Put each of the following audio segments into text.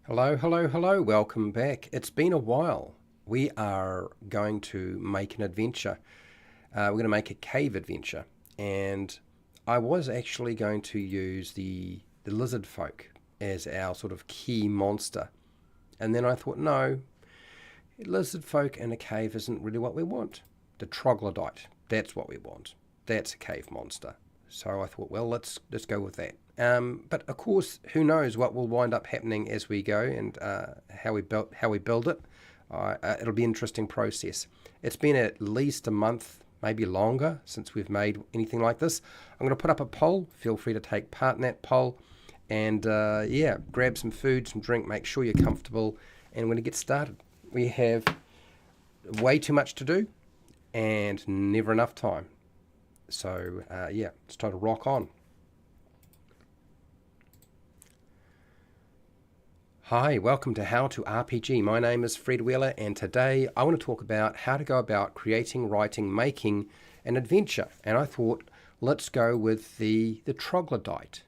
Hello, hello, hello, welcome back. It's been a while. We are going to make an adventure. We're going to make a cave adventure. And I was actually going to use the lizard folk as our sort of key monster. And then I thought, no, lizard folk in a cave isn't really what we want. The troglodyte, that's what we want. That's a cave monster. So I thought, well, let's go with that. But of course, who knows what will wind up happening as we go and how we build it. It'll be an interesting process. It's been at least a month, maybe longer, since we've made anything like this. I'm going to put up a poll. Feel free to take part in that poll, and yeah, grab some food, some drink, make sure you're comfortable, and we're going to get started. We have way too much to do, and never enough time. So yeah, it's time to rock on. Hi, welcome to How to RPG. My name is Fred Wheeler, and today I want to talk about how to go about creating, writing, making an adventure. And I thought, let's go with the troglodyte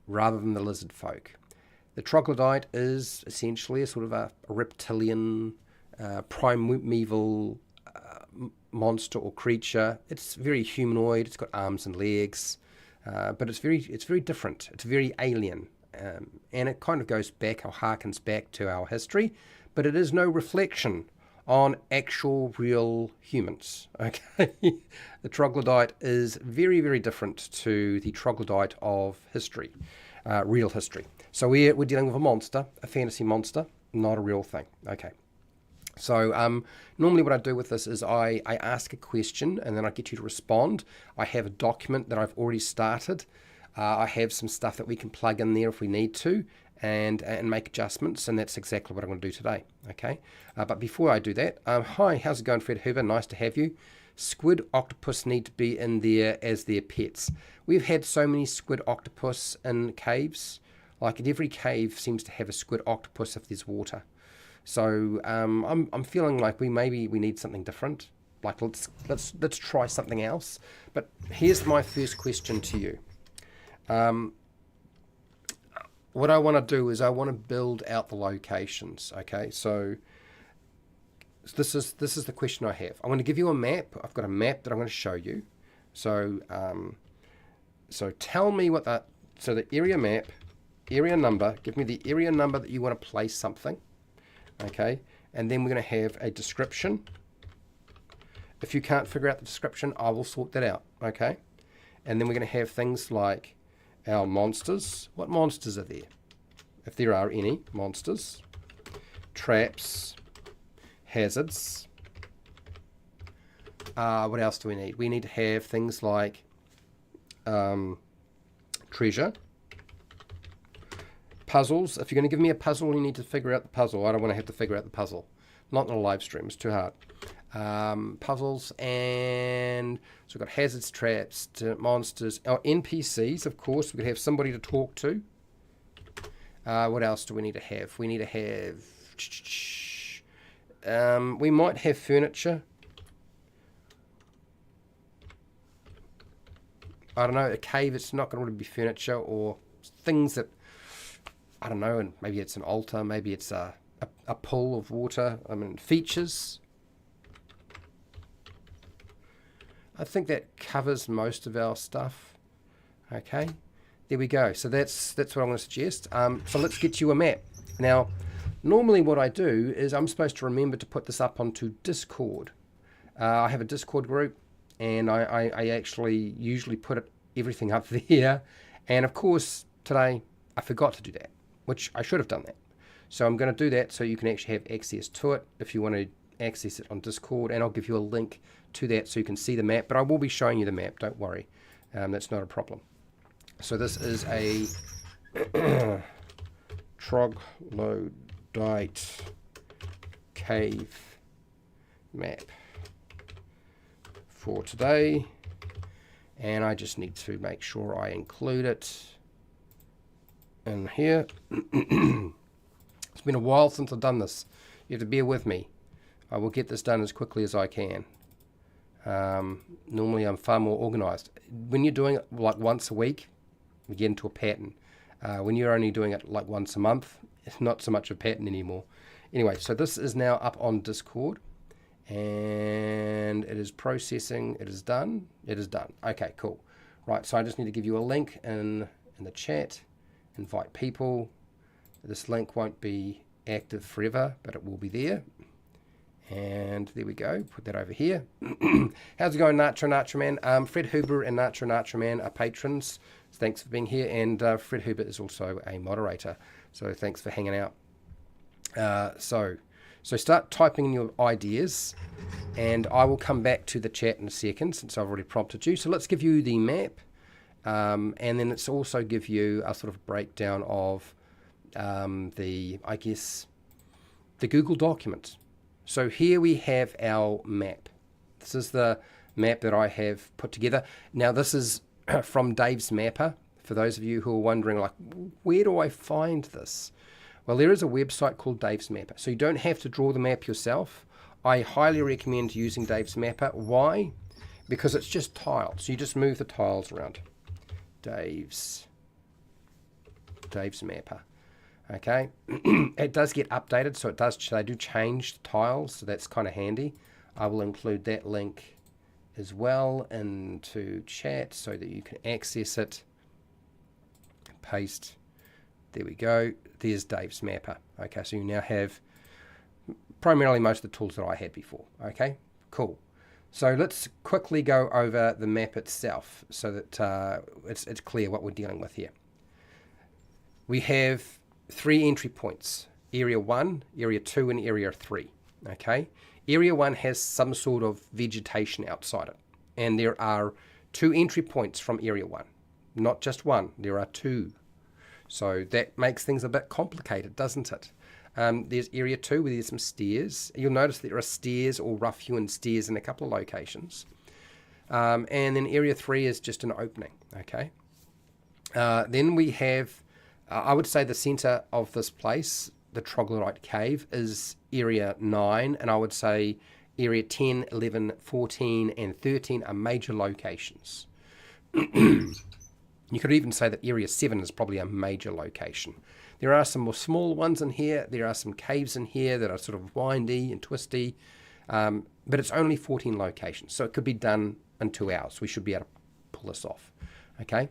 rather than the lizard folk. The troglodyte is essentially a sort of a reptilian, primeval monster or creature. It's very humanoid. It's got arms and legs, but it's very different. It's very alien. And it kind of goes back or harkens back to our history, but it is no reflection on actual real humans. Okay, the troglodyte is very different to the troglodyte of history, real history. So we're dealing with a monster, a fantasy monster, not a real thing. Okay. So normally what I do with this is I ask a question and then I get you to respond. I have a document that I've already started. I have some stuff that we can plug in there if we need to and make adjustments, and that's exactly what I'm going to do today. Okay, but before I do that, hi, how's it going, Fred Hoover? Nice to have you. Squid octopus need to be in there as their pets. We've had so many squid octopus in caves. Like in every cave seems to have a squid octopus if there's water. So I'm feeling like we need something different. Like let's try something else. But here's my first question to you. What I want to do is I want to build out the locations. Okay, so this is the question I have. I'm going to give you a map. I've got a map that I'm going to show you. So so tell me what the area map, area number. Give me the area number that you want to place something. Okay, and then we're going to have a description. If you can't figure out the description, I will sort that out. Okay, and then we're going to have things like our monsters. What monsters are there? If there are any monsters, traps, hazards. What else do we need? We need to have things like treasure, puzzles. If you're going to give me a puzzle, you need to figure out the puzzle. I don't want to have to figure out the puzzle. Not in a live stream. It's too hard. Puzzles, and so we've got hazards, traps, monsters, our NPCs. Of course, we could have somebody to talk to. What else do we need to have? We need to have we might have furniture. I don't know, a cave, it's not going to really be furniture, or things that, I don't know, and maybe it's an altar, maybe it's a pool of water. I mean, features. I think that covers most of our stuff. Okay, there we go. So that's what I'm going to suggest. So let's get you a map. Now, normally what I do is I'm supposed to remember to put this up onto Discord. I have a Discord group, and I actually usually put everything up there. And of course, today I forgot to do that, which I should have done that. So I'm going to do that so you can actually have access to it if you want to access it on Discord, and I'll give you a link to that so you can see the map, but I will be showing you the map, don't worry. That's not a problem. So this is a troglodyte cave map for today, and I just need to make sure I include it in here. It's been a while since I've done this. You have to bear with me. I will get this done as quickly as I can. Normally I'm far more organized. When you're doing it like once a week, you get into a pattern. When you're only doing it like once a month, it's not so much a pattern anymore. Anyway, so this is now up on Discord, and it is processing. It is done. It is done. Okay, cool. Right, so I just need to give you a link in the chat. Invite people. This link won't be active forever, but it will be there. And there we go. Put that over here. How's it going, Natra Man? Fred Huber and Natra Man are patrons. Thanks for being here. And Fred Huber is also a moderator. So thanks for hanging out. So start typing in your ideas, and I will come back to the chat in a second since I've already prompted you. So let's give you the map, and then let's also give you a sort of breakdown of the Google document. So here we have our map. This is the map that I have put together. Now this is from Dave's Mapper. For those of you who are wondering, like, where do I find this? Well, there is a website called Dave's Mapper. So you don't have to draw the map yourself. I highly recommend using Dave's Mapper. Why? Because it's just tiles. So you just move the tiles around. Dave's Mapper. Okay, it does get updated, so they do change the tiles, so that's kind of handy. I will include that link as well into chat so that you can access it. Paste. There we go. There's Dave's Mapper. Okay, so you now have primarily most of the tools that I had before. Okay, cool. So let's quickly go over the map itself so that it's clear what we're dealing with here. We have 3 entry points: Area 1, Area 2, and Area 3. Okay, Area 1 has some sort of vegetation outside it, and there are 2 entry points from Area 1. Not just one, there are 2. So that makes things a bit complicated, doesn't it? There's Area 2 where there's some stairs. You'll notice there are stairs or rough-hewn stairs in a couple of locations. And then Area 3 is just an opening. Okay. Then we have, I would say the center of this place, the Troglodyte Cave, is Area 9. And I would say Area 10, 11, 14, and 13 are major locations. You could even say that Area 7 is probably a major location. There are some more small ones in here. There are some caves in here that are sort of windy and twisty. But it's only 14 locations. So it could be done in 2 hours. We should be able to pull this off. Okay.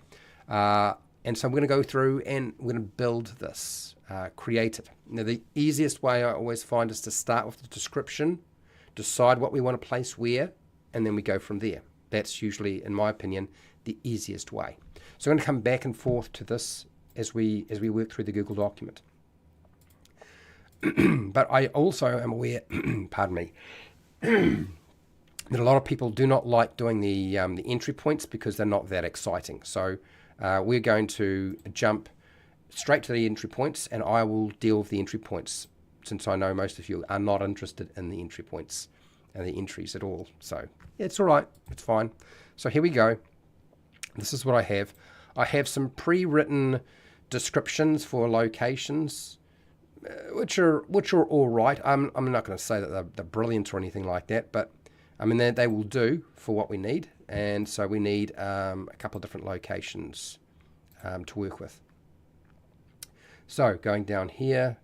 And so I'm going to go through and we're going to build this, create it. Now, the easiest way I always find is to start with the description, decide what we want to place where, and then we go from there. That's usually, in my opinion, the easiest way. So I'm going to come back and forth to this as we work through the Google document. But I also am aware, pardon me, that a lot of people do not like doing the entry points because they're not that exciting. So we're going to jump straight to the entry points, and I will deal with the entry points since I know most of you are not interested in the entry points and the entries at all. So yeah, it's all right. It's fine. So here we go. This is what I have. I have some pre-written descriptions for locations, which are all right. I'm not going to say that they're brilliant or anything like that, but I mean they will do for what we need. And so we need a couple of different locations to work with. So going down here,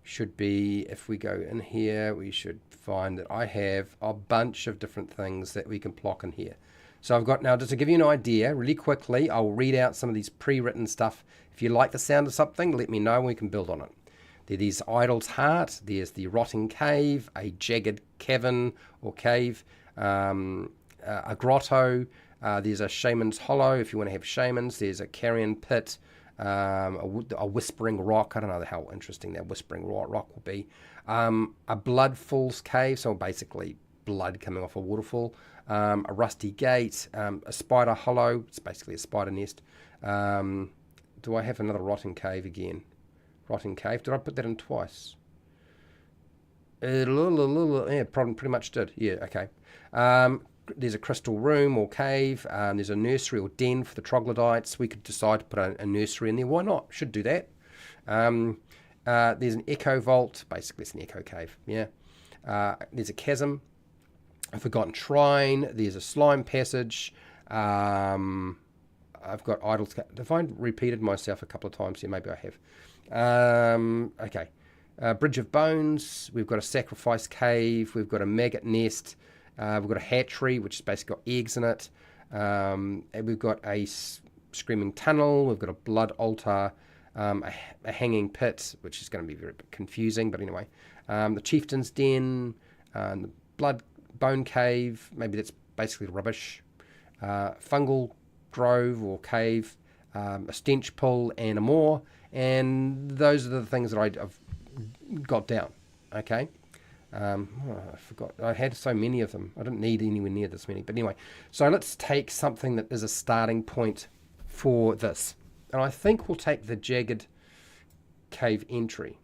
should be, if we go in here, we should find that I have a bunch of different things that we can block in here. So I've got now, just to give you an idea, really quickly, I'll read out some of these pre-written stuff. If you like the sound of something, let me know and we can build on it. There's Idol's Heart, there's the Rotting Cave, a Jagged Cavern or Cave, a Grotto, there's a Shaman's Hollow if you want to have shamans, there's a Carrion Pit, a Whispering Rock. I don't know how interesting that Whispering Rock will be. A Blood Falls Cave, so basically blood coming off a waterfall. A Rusty Gate, a Spider Hollow, it's basically a spider nest. Do I have another Rotting Cave again? Rotting Cave, did I put that in twice? Yeah, pretty much did. Yeah, okay. There's a Crystal Room or Cave. There's a nursery or den for the troglodytes. We could decide to put a nursery in there. Why not? Should do that. There's an Echo Vault. Basically, it's an Echo Cave. Yeah. There's a Chasm. A Forgotten Shrine. There's a Slime Passage. I've got idle. Have I repeated myself a couple of times here? Maybe I have. Okay. Bridge of Bones. We've got a sacrifice cave. We've got a maggot nest. We've got a hatchery, which has basically got eggs in it. And we've got a screaming tunnel. We've got a blood altar. A hanging pit, which is going to be very confusing, but anyway. The chieftain's den. The blood bone cave. Maybe that's basically rubbish. Fungal grove or cave. A stench pool and a moor. And those are the things that I've got down. Okay. I forgot. I had so many of them. I didn't need anywhere near this many. But anyway, so let's take something that is a starting point for this. And I think we'll take the jagged cave entry.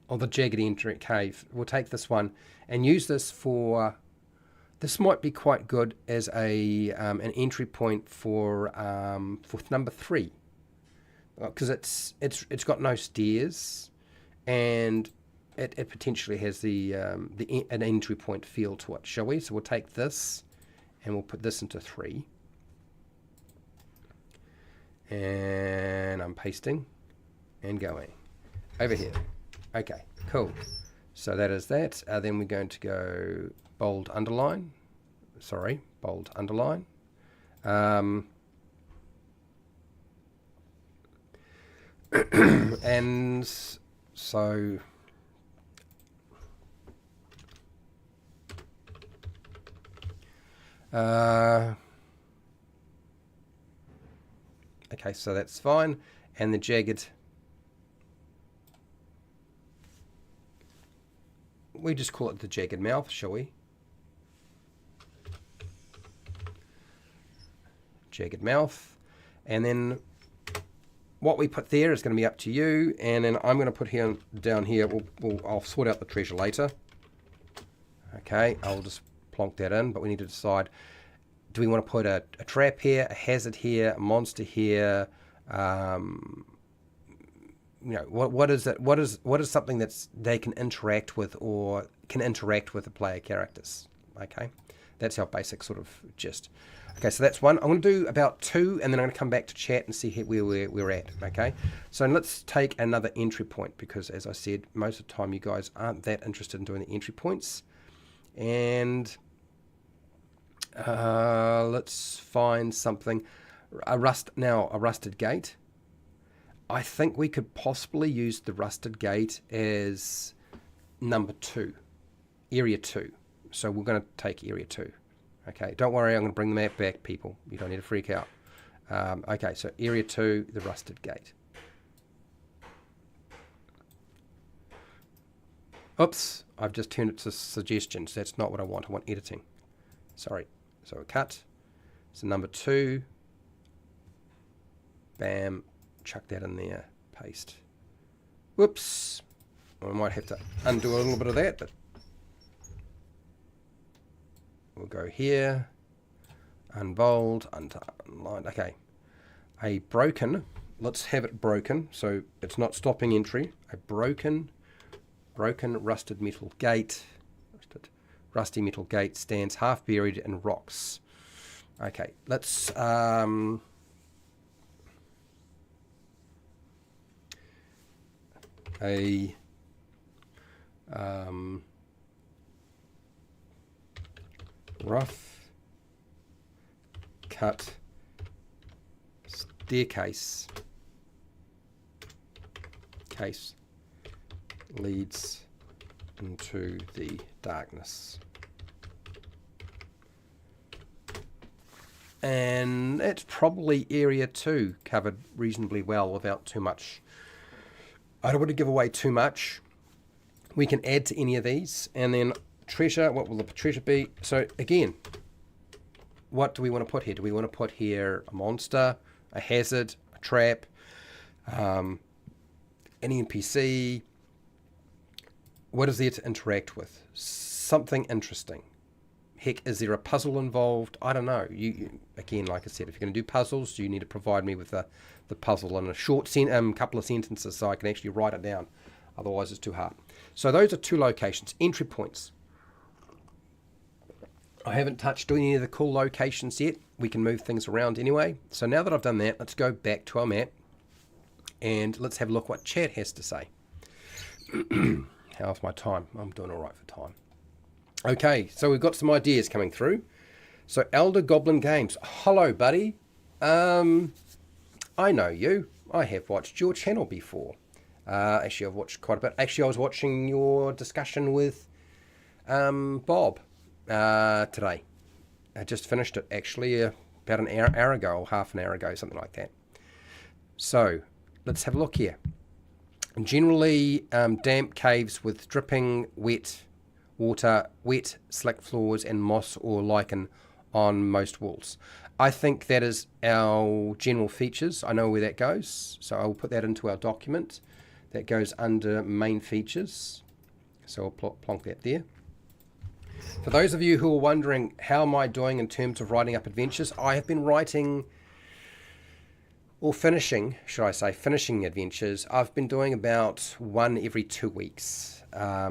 Or the jagged entry cave. We'll take this one and use this for... This might be quite good as a an entry point for number 3. Because it's got no stairs. And it potentially has an entry point feel to it, shall we? So we'll take this and we'll put this into 3. And I'm pasting and going over here. Okay, cool. So that is that. Then we're going to go bold underline. Sorry, bold underline. And so okay, so that's fine. And the jagged, we just call it the jagged mouth, shall we? Jagged mouth. And then what we put there is going to be up to you. And then I'm going to put here down here. I'll sort out the treasure later. Okay, I'll just plonk that in, but we need to decide, do we want to put a trap here, a hazard here, a monster here? What is it? What is something that's they can interact with or can interact with the player characters? Okay, that's our basic sort of gist. Okay, so that's one. I'm going to do about 2, and then I'm going to come back to chat and see where we're at. Okay, so let's take another entry point, because as I said, most of the time you guys aren't that interested in doing the entry points. And let's find something. A rusted gate. I think we could possibly use the rusted gate as number 2, area 2. So we're going to take area 2. Okay, don't worry, I'm going to bring the map back, people. You don't need to freak out. Okay, so area 2, the rusted gate. Oops, I've just turned it to suggestions. That's not what I want. I want editing. Sorry. So a cut. So number 2. Bam. Chuck that in there. Paste. Whoops. I might have to undo a little bit of that, but we'll go here. Unbold. Underline. Okay. A broken. Let's have it broken. So it's not stopping entry. A broken rusted metal gate. Rusty metal gate stands half buried in rocks. Okay, let's a rough cut staircase leads into the darkness. And it's probably area 2 covered reasonably well without too much. I don't want to give away too much. We can add to any of these. And then treasure, what will the treasure be? So again, what do we want to put here? Do we want to put here a monster, a hazard, a trap, an NPC? What is there to interact with? Something interesting. Heck, is there a puzzle involved? I don't know. You again, like I said, if you're going to do puzzles, you need to provide me with the puzzle in a short couple of sentences so I can actually write it down. Otherwise, it's too hard. So those are 2 locations. Entry points. I haven't touched any of the cool locations yet. We can move things around anyway. So now that I've done that, let's go back to our map and let's have a look what chat has to say. How's my time? I'm doing all right for time. Okay, so we've got some ideas coming through. So Elder Goblin Games. Hello, buddy. I know you. I have watched your channel before. Actually, I've watched quite a bit. Actually, I was watching your discussion with Bob today. I just finished it, actually, about an hour ago, or half an hour ago, something like that. So, let's have a look here. Generally, damp caves with dripping wet water, wet, slick floors, and moss or lichen on most walls. I think that is our general features. I know where that goes, so I'll put that into our document. That goes under main features. So I'll plonk that there. For those of you who are wondering how am I doing in terms of writing up adventures, I have been writing, or finishing, should I say, finishing adventures. I've been doing about one every 2 weeks. I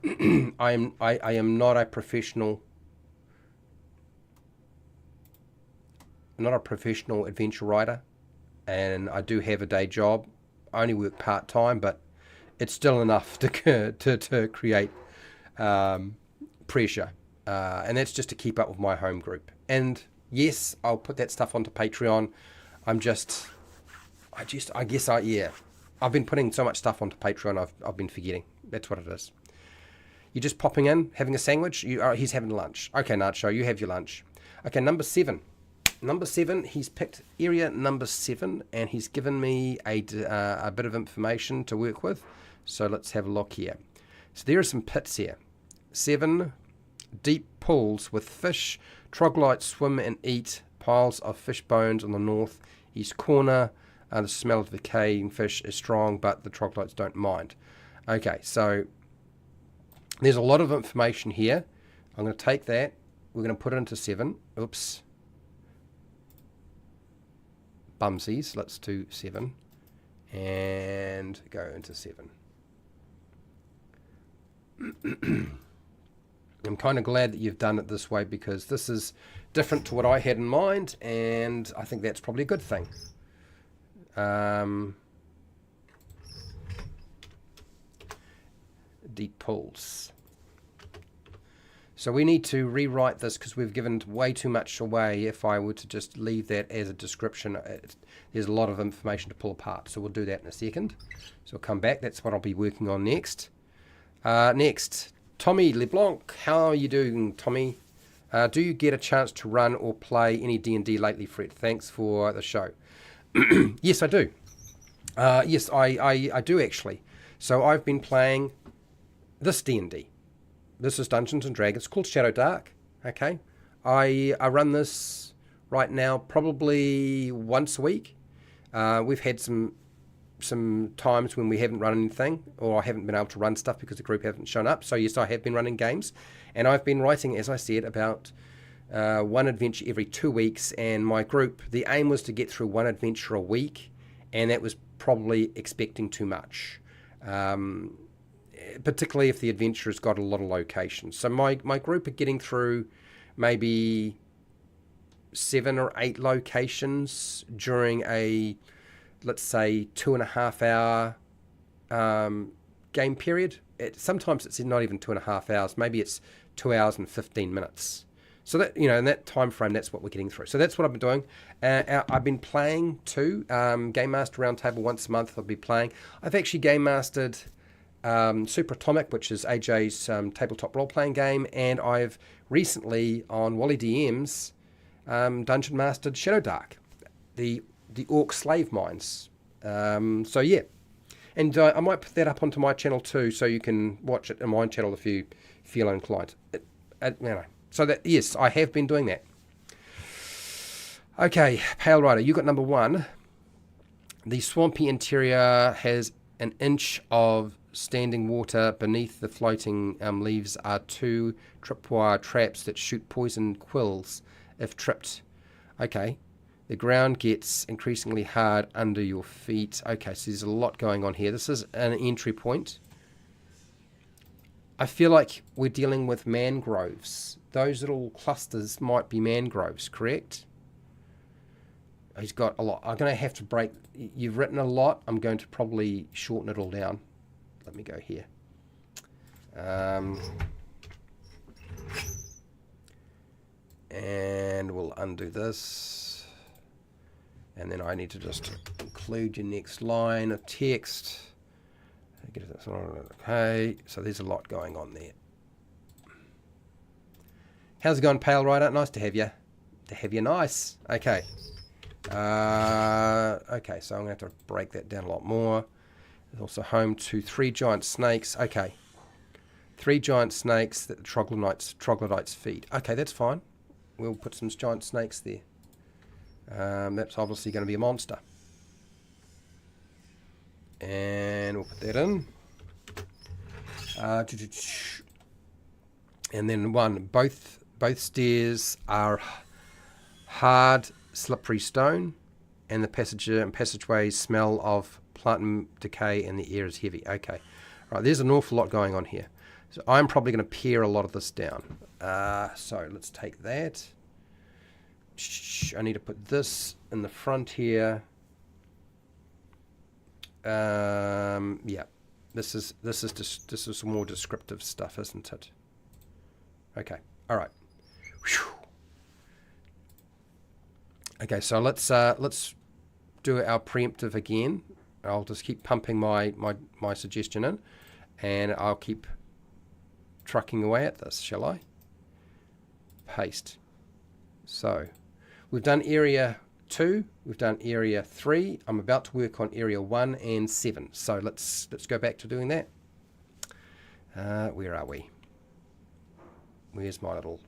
am not a professional. Not a professional adventure writer, and I do have a day job. I only work part-time, but it's still enough to create pressure, and that's just to keep up with my home group. And yes, I'll put that stuff onto Patreon. I've been putting so much stuff onto Patreon, I've been forgetting. That's what it is. You're just popping in, having a sandwich. He's having lunch. Okay, Nacho, you have your lunch. Okay, number 7. Number 7, he's picked area number 7, and he's given me a bit of information to work with. So let's have a look here. So there are some pits here. 7 deep pools with fish. Troglodytes swim and eat piles of fish bones on the northeast corner. The smell of decaying fish is strong, but the troglodytes don't mind. Okay, so there's a lot of information here. I'm going to take that. We're going to put it into 7. Oops. Bumsies. Let's do 7 and go into 7. I'm kind of glad that you've done it this way, because this is different to what I had in mind, and I think that's probably a good thing. Deep pools. So we need to rewrite this because we've given way too much away. If I were to just leave that as a description, there's a lot of information to pull apart. So we'll do that in a second. So we'll come back. That's what I'll be working on next. Next, Tommy LeBlanc. How are you doing, Tommy? Do you get a chance to run or play any D&D lately, Fred? Thanks for the show. Yes, I do. Yes, I do actually. So I've been playing this D&D. This is Dungeons and Dragons. It's called Shadow Dark. Okay, I run this right now probably once a week. We've had some times when we haven't run anything, or I haven't been able to run stuff because the group haven't shown up. So yes, I have been running games, and I've been writing, as I said, about one adventure every 2 weeks. And my group, the aim was to get through one adventure a week, and that was probably expecting too much. Particularly if the adventure has got a lot of locations. So my group are getting through maybe 7 or 8 locations during a, let's say, 2.5 hour game period. Sometimes it's not even 2.5 hours. Maybe it's 2 hours and 15 minutes. So that, you know, in that time frame, that's what we're getting through. So that's what I've been doing. I've been playing too. Game Master Roundtable once a month. I'll be playing. I've actually game mastered Super Atomic, which is AJ's tabletop role-playing game, and I've recently on Wally DM's Dungeon Mastered Shadow Dark, the Orc Slave Mines. So yeah, and I might put that up onto my channel too, so you can watch it on my channel if you feel inclined. So that, yes, I have been doing that. Okay, Pale Rider, you got number 1. The swampy interior has an inch of standing water beneath. The floating leaves are 2 tripwire traps that shoot poison quills if tripped. Okay, the ground gets increasingly hard under your feet. Okay, so there's a lot going on here. This is an entry point. I feel like we're dealing with mangroves. Those little clusters might be mangroves, correct? He's got a lot. I'm going to have to break. You've written a lot. I'm going to probably shorten it all down. Let me go here. And we'll undo this. And then I need to just include your next line of text. Okay, so there's a lot going on there. How's it going, Pale Rider? Nice to have you. Nice. Okay. Okay, so I'm going to have to break that down a lot more. There's also home to 3 giant snakes. Okay. 3 giant snakes that the troglodytes feed. Okay, that's fine. We'll put some giant snakes there. That's obviously going to be a monster. And we'll put that in. And then both stairs are hard, slippery stone, and the passageways smell of plant decay, and the air is heavy. Okay, right. There's an awful lot going on here, so I'm probably going to pare a lot of this down. So let's take that. I need to put this in the front here. Yeah, this is some more descriptive stuff, isn't it? Okay, all right. Whew. Okay, so let's do our preemptive again. I'll just keep pumping my suggestion in, and I'll keep trucking away at this, shall I? Paste. So we've done area 2, we've done area 3. I'm about to work on area 1 and 7. So let's go back to doing that. Where are we? Where's my little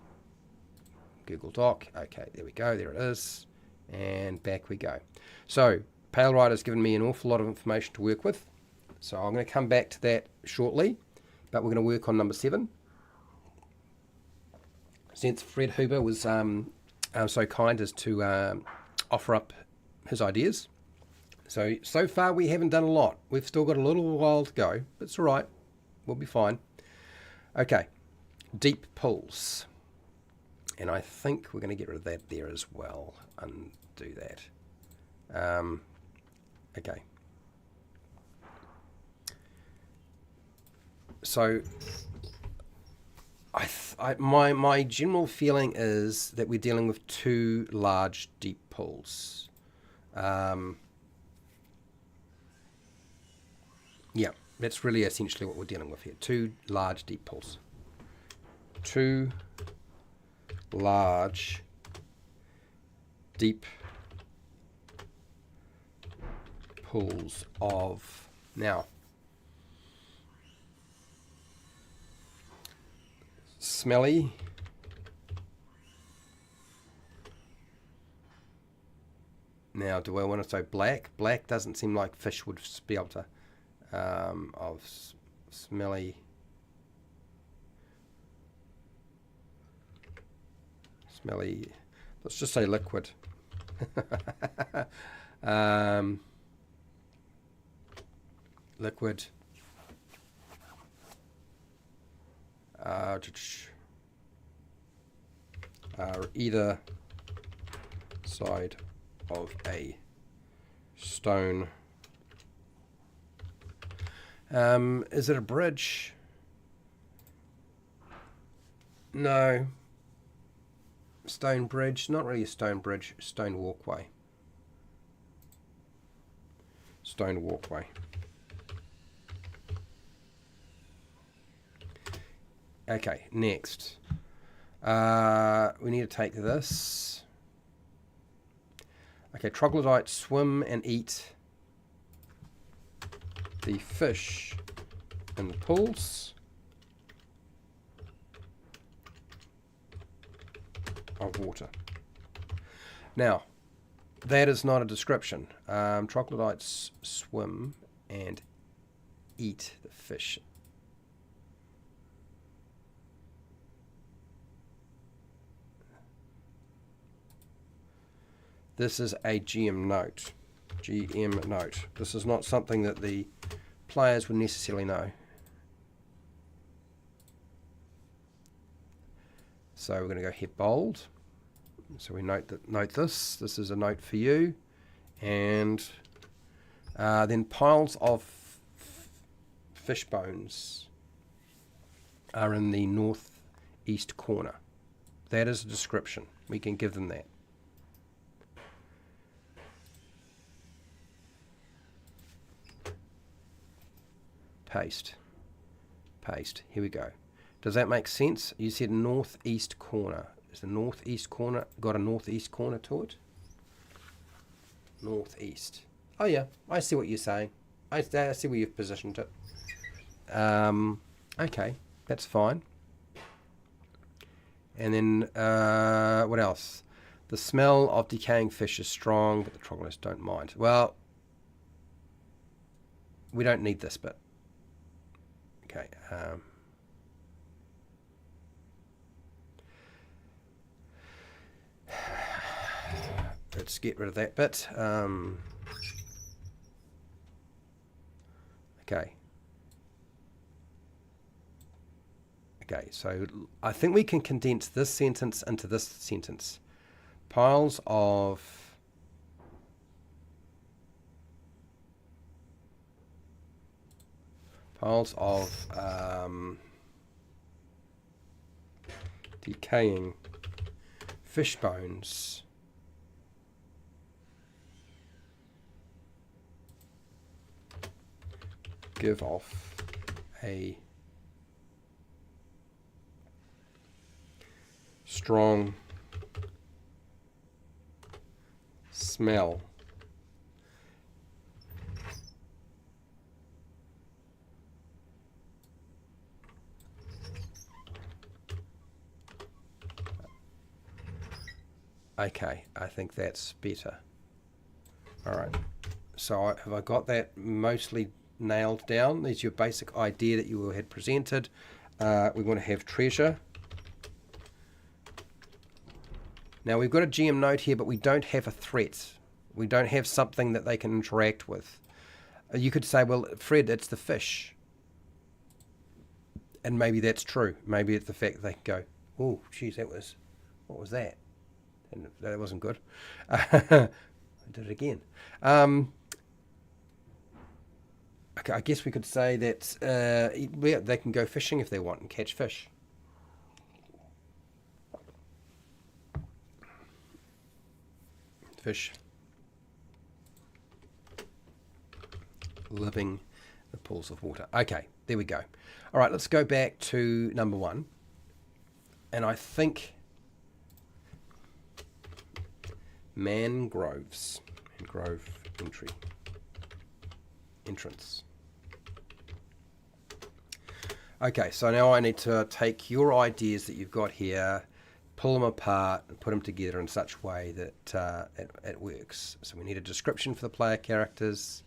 Google Doc? Okay, there we go. There it is. And back we go. So Pale Rider's given me an awful lot of information to work with. So I'm going to come back to that shortly. But we're going to work on number 7. Since Fred Huber was so kind as to offer up his ideas. So far we haven't done a lot. We've still got a little while to go, but it's all right. We'll be fine. Okay, deep pulls. And I think we're going to get rid of that there as well. Undo that. Okay. So my general feeling is that we're dealing with 2 large deep pulls. Yeah, that's really essentially what we're dealing with here. 2 large deep pulls. 2 large deep pools of now smelly now. Do I want to say black? Black doesn't seem like fish would be able to of smelly let's just say liquid. Liquid either side of a stone. Is it a bridge? No. Stone bridge, not really a stone bridge, stone walkway. Stone walkway. Okay, next. We need to take this. Okay, troglodytes swim and eat the fish in the pools of water. Now, that is not a description. Troglodytes swim and eat the fish. This is a GM note. GM note. This is not something that the players would necessarily know. So we're going to go hit bold. So we note this. This is a note for you. And then piles of fish bones are in the northeast corner. That is a description. We can give them that. Paste. Paste. Here we go. Does that make sense? You said northeast corner. Is the northeast corner got a northeast corner to it? Northeast. Oh yeah, I see what you're saying. I see where you've positioned it. Okay, that's fine. And then what else? The smell of decaying fish is strong, but the troglodytes don't mind. Well, we don't need this bit. Okay. Let's get rid of that bit. Okay. Okay, so I think we can condense this sentence into this sentence. Piles of decaying fish bones give off a strong smell Okay, I think that's better. Alright, so have I got that mostly nailed down? There's your basic idea that you had presented. We want to have treasure. Now we've got a GM node here, but we don't have a threat. We don't have something that they can interact with. You could say, well, Fred, it's the fish. And maybe that's true. Maybe it's the fact that they can go, oh, geez, what was that? And that wasn't good. I did it again. Okay, I guess we could say that they can go fishing if they want and catch fish. Fish living in the pools of water. Okay, there we go. All right, let's go back to number 1. And I think mangroves. Mangrove entrance. Okay, so now I need to take your ideas that you've got here, pull them apart and put them together in such a way that it works. So we need a description for the player characters,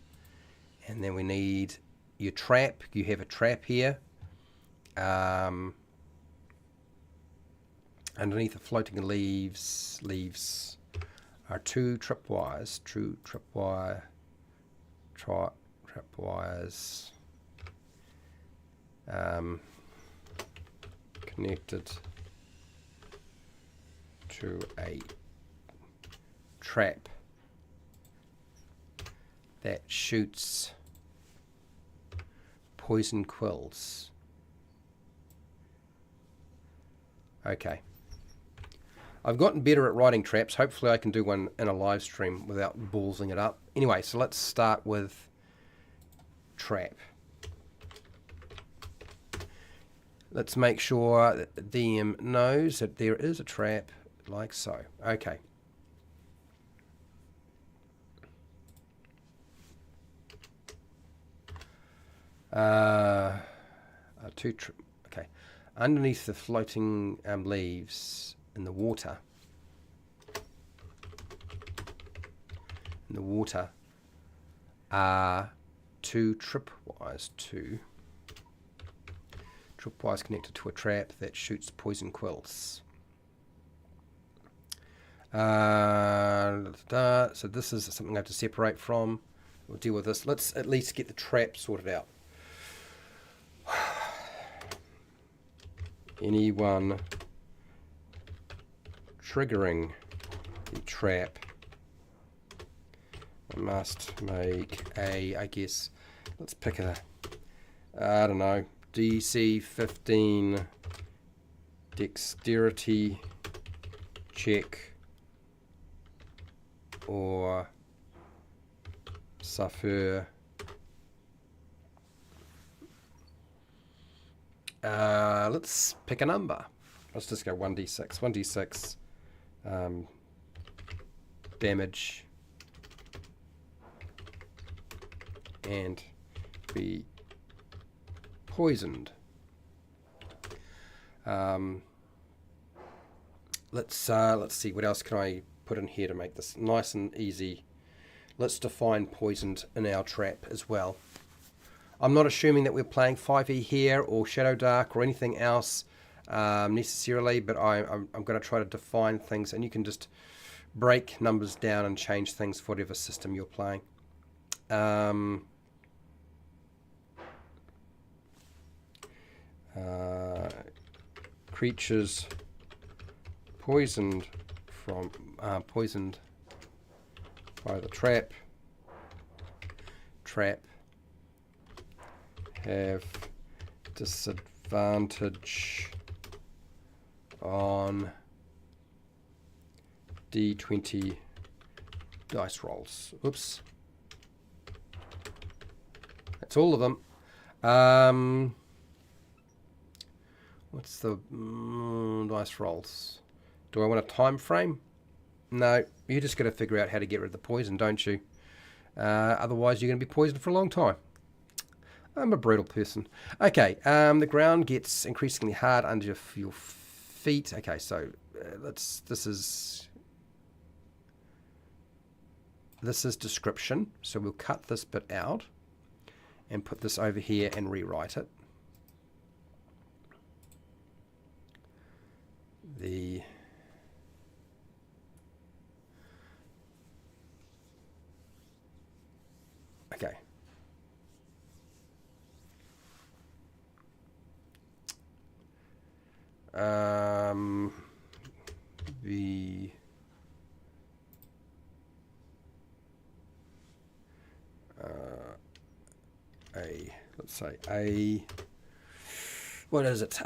and then we need your trap. You have a trap here. Underneath the floating leaves are 2 tripwires. Trapwires connected to a trap that shoots poison quills. Okay. I've gotten better at writing traps. Hopefully I can do one in a live stream without ballsing it up. Anyway, so let's start with trap. Let's make sure that the DM knows that there is a trap, like so. Okay. Okay. Underneath the floating leaves in the water. Are 2 tripwires. 2 tripwires connected to a trap that shoots poison quills. So this is something I have to separate from. We'll deal with this. Let's at least get the trap sorted out. Anyone triggering the trap, I must make a, I guess, let's pick a, I don't know, DC 15 dexterity check or suffer let's pick a number. Let's just go 1d6 damage and be poisoned. Let's see, what else can I put in here to make this nice and easy. Let's define poisoned in our trap as well. I'm not assuming that we're playing 5e here or Shadow Dark or anything else necessarily, but I'm going to try to define things, and you can just break numbers down and change things for whatever system you're playing. Creatures poisoned by the trap have disadvantage on D20 dice rolls. Oops. That's all of them. What's the dice rolls? Do I want a time frame? No, you just got to figure out how to get rid of the poison, don't you? Otherwise, you're going to be poisoned for a long time. I'm a brutal person. Okay, the ground gets increasingly hard under your feet. Okay, so this is description. So we'll cut this bit out and put this over here and rewrite it. Okay. Let's say what is it?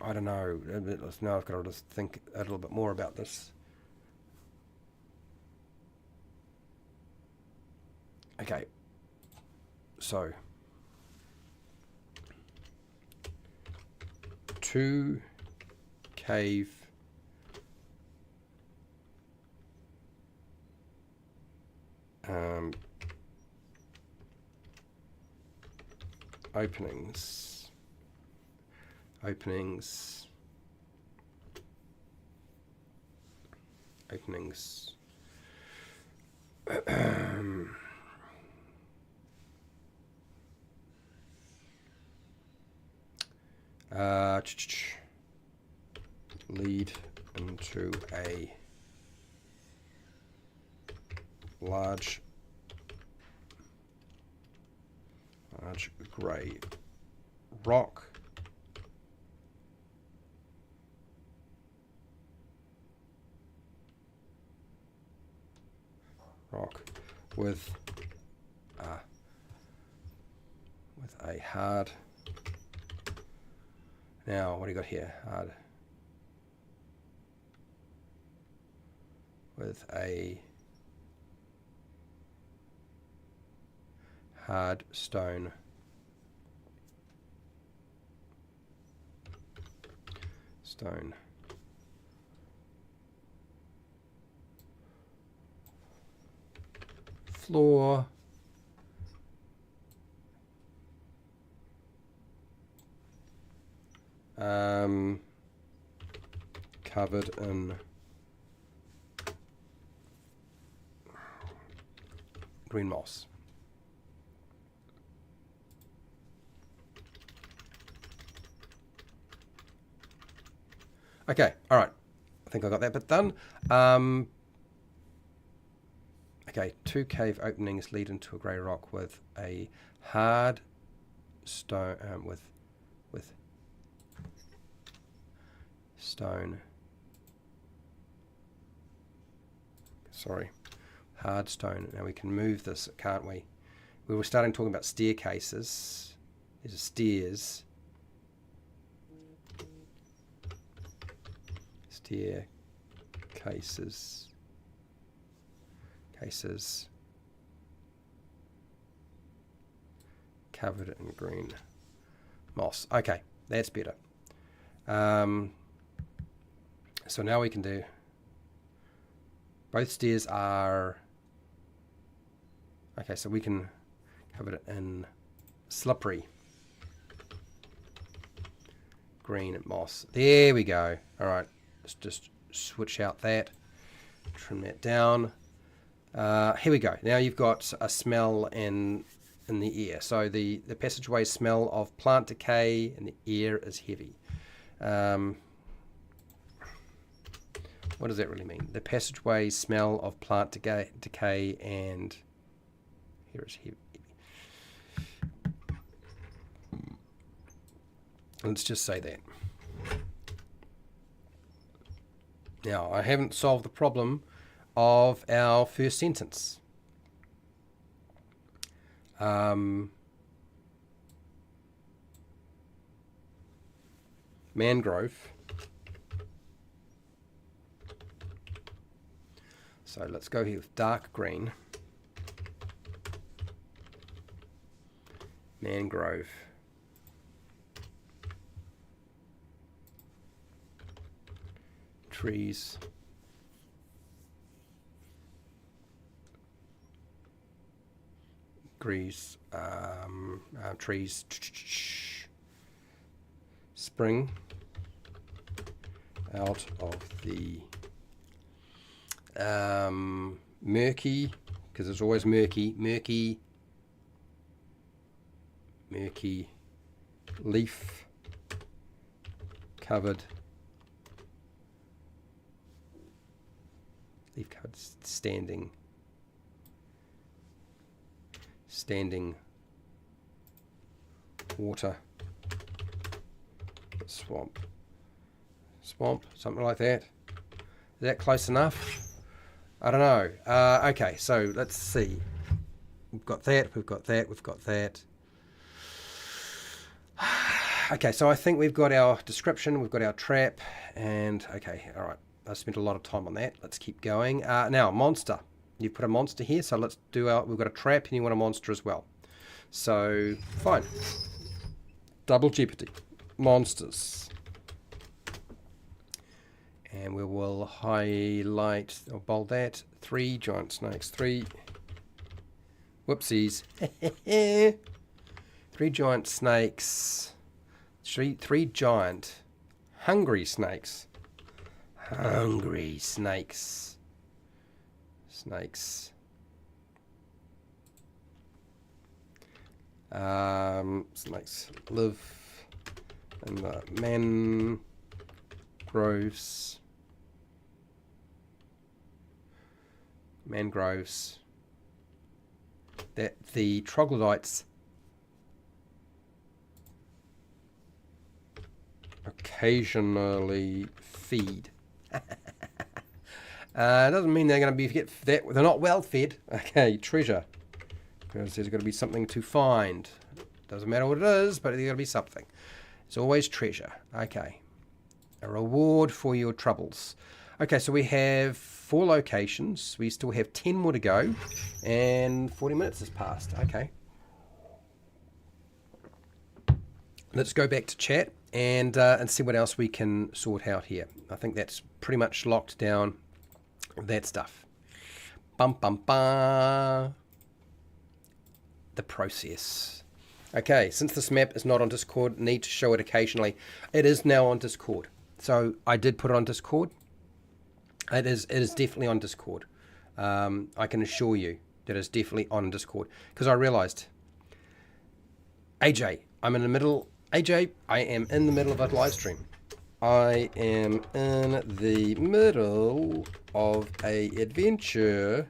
I don't know. Now I've got to just think a little bit more about this. Okay, so 2 cave openings lead into a large grey rock with a hard. Now, what do you got here? Hard with a hard stone floor covered in green moss. Okay, all right. I think I got that bit done. Okay, 2 cave openings lead into a grey rock with a hard stone with stone. Sorry, hard stone. Now we can move this, can't we? We were starting talking about staircases. These are stairs. Staircases. Cases. Covered in green moss. Okay, that's better. So now we can do, both stairs are, okay, so we can cover it in slippery green moss. There we go. All right, let's just switch out that, trim that down. Here we go. Now you've got a smell in the air. So the passageway smell of plant decay and the air is heavy. What does that really mean? The passageway smell of plant decay and air is heavy. Let's just say that. Now, I haven't solved the problem of our first sentence. Mangrove. So let's go here with dark green. Mangrove. Trees. Trees. Spring out of the murky, because it's always murky leaf covered standing water swamp, something like that. Is that close enough? I don't know. Okay, so let's see. We've got that. Okay, so I think we've got our description, we've got our trap, and okay, all right. I spent a lot of time on that. Let's keep going. Now, monster. You put a monster here, so let's do our. We've got a trap, and you want a monster as well. So fine. Double jeopardy. Monsters. And we will highlight or bold that. 3 giant snakes. 3. Whoopsies. 3 giant snakes. 3 giant hungry snakes. Hungry snakes. Snakes live in the mangroves that the troglodytes occasionally feed. Doesn't mean they're going to be they're not well fed. Okay, treasure, because there's going to be something to find. Doesn't matter what it is, but there's going to be something. It's always treasure. Okay, a reward for your troubles. Okay, so we have 4 locations. We still have 10 more to go, and 40 minutes has passed. Okay, let's go back to chat and see what else we can sort out here. I think that's pretty much locked down. That stuff. The process. Okay, since this map is not on Discord, need to show it occasionally. It is now on Discord. So I did put it on Discord. It is definitely on Discord. I can assure you that it's definitely on Discord. Because I realized, AJ, I am in the middle of a live stream. I am in the middle of a adventure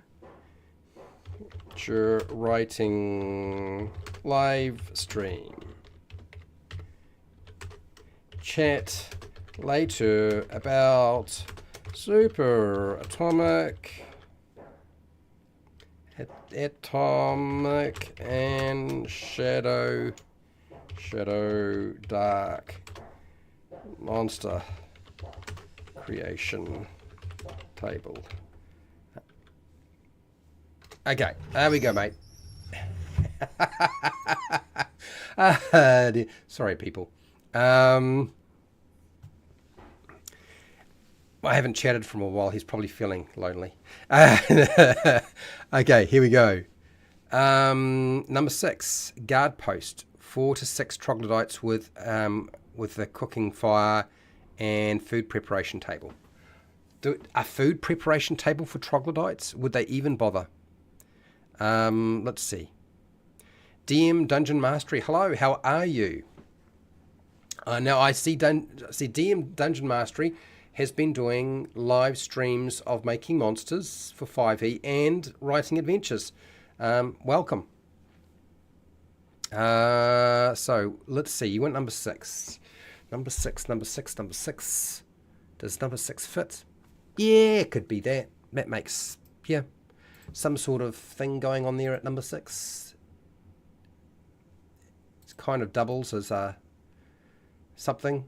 writing live stream. chat later about super atomic and shadow dark monster creation table. Okay, there we go, mate. Sorry, people. I haven't chatted for a while. He's probably feeling lonely. Okay, here we go. Number 6, guard post. 4 to 6 troglodytes with the cooking fire and food preparation table. A food preparation table for troglodytes? Would they even bother? Let's see. DM Dungeon Mastery. Hello, how are you? Now I see DM Dungeon Mastery has been doing live streams of making monsters for 5e and writing adventures. Welcome. So let's see. You went number 6. Number 6. Does number 6 fit? Yeah, it could be that. That makes, yeah, some sort of thing going on there at number 6. It's kind of doubles as something.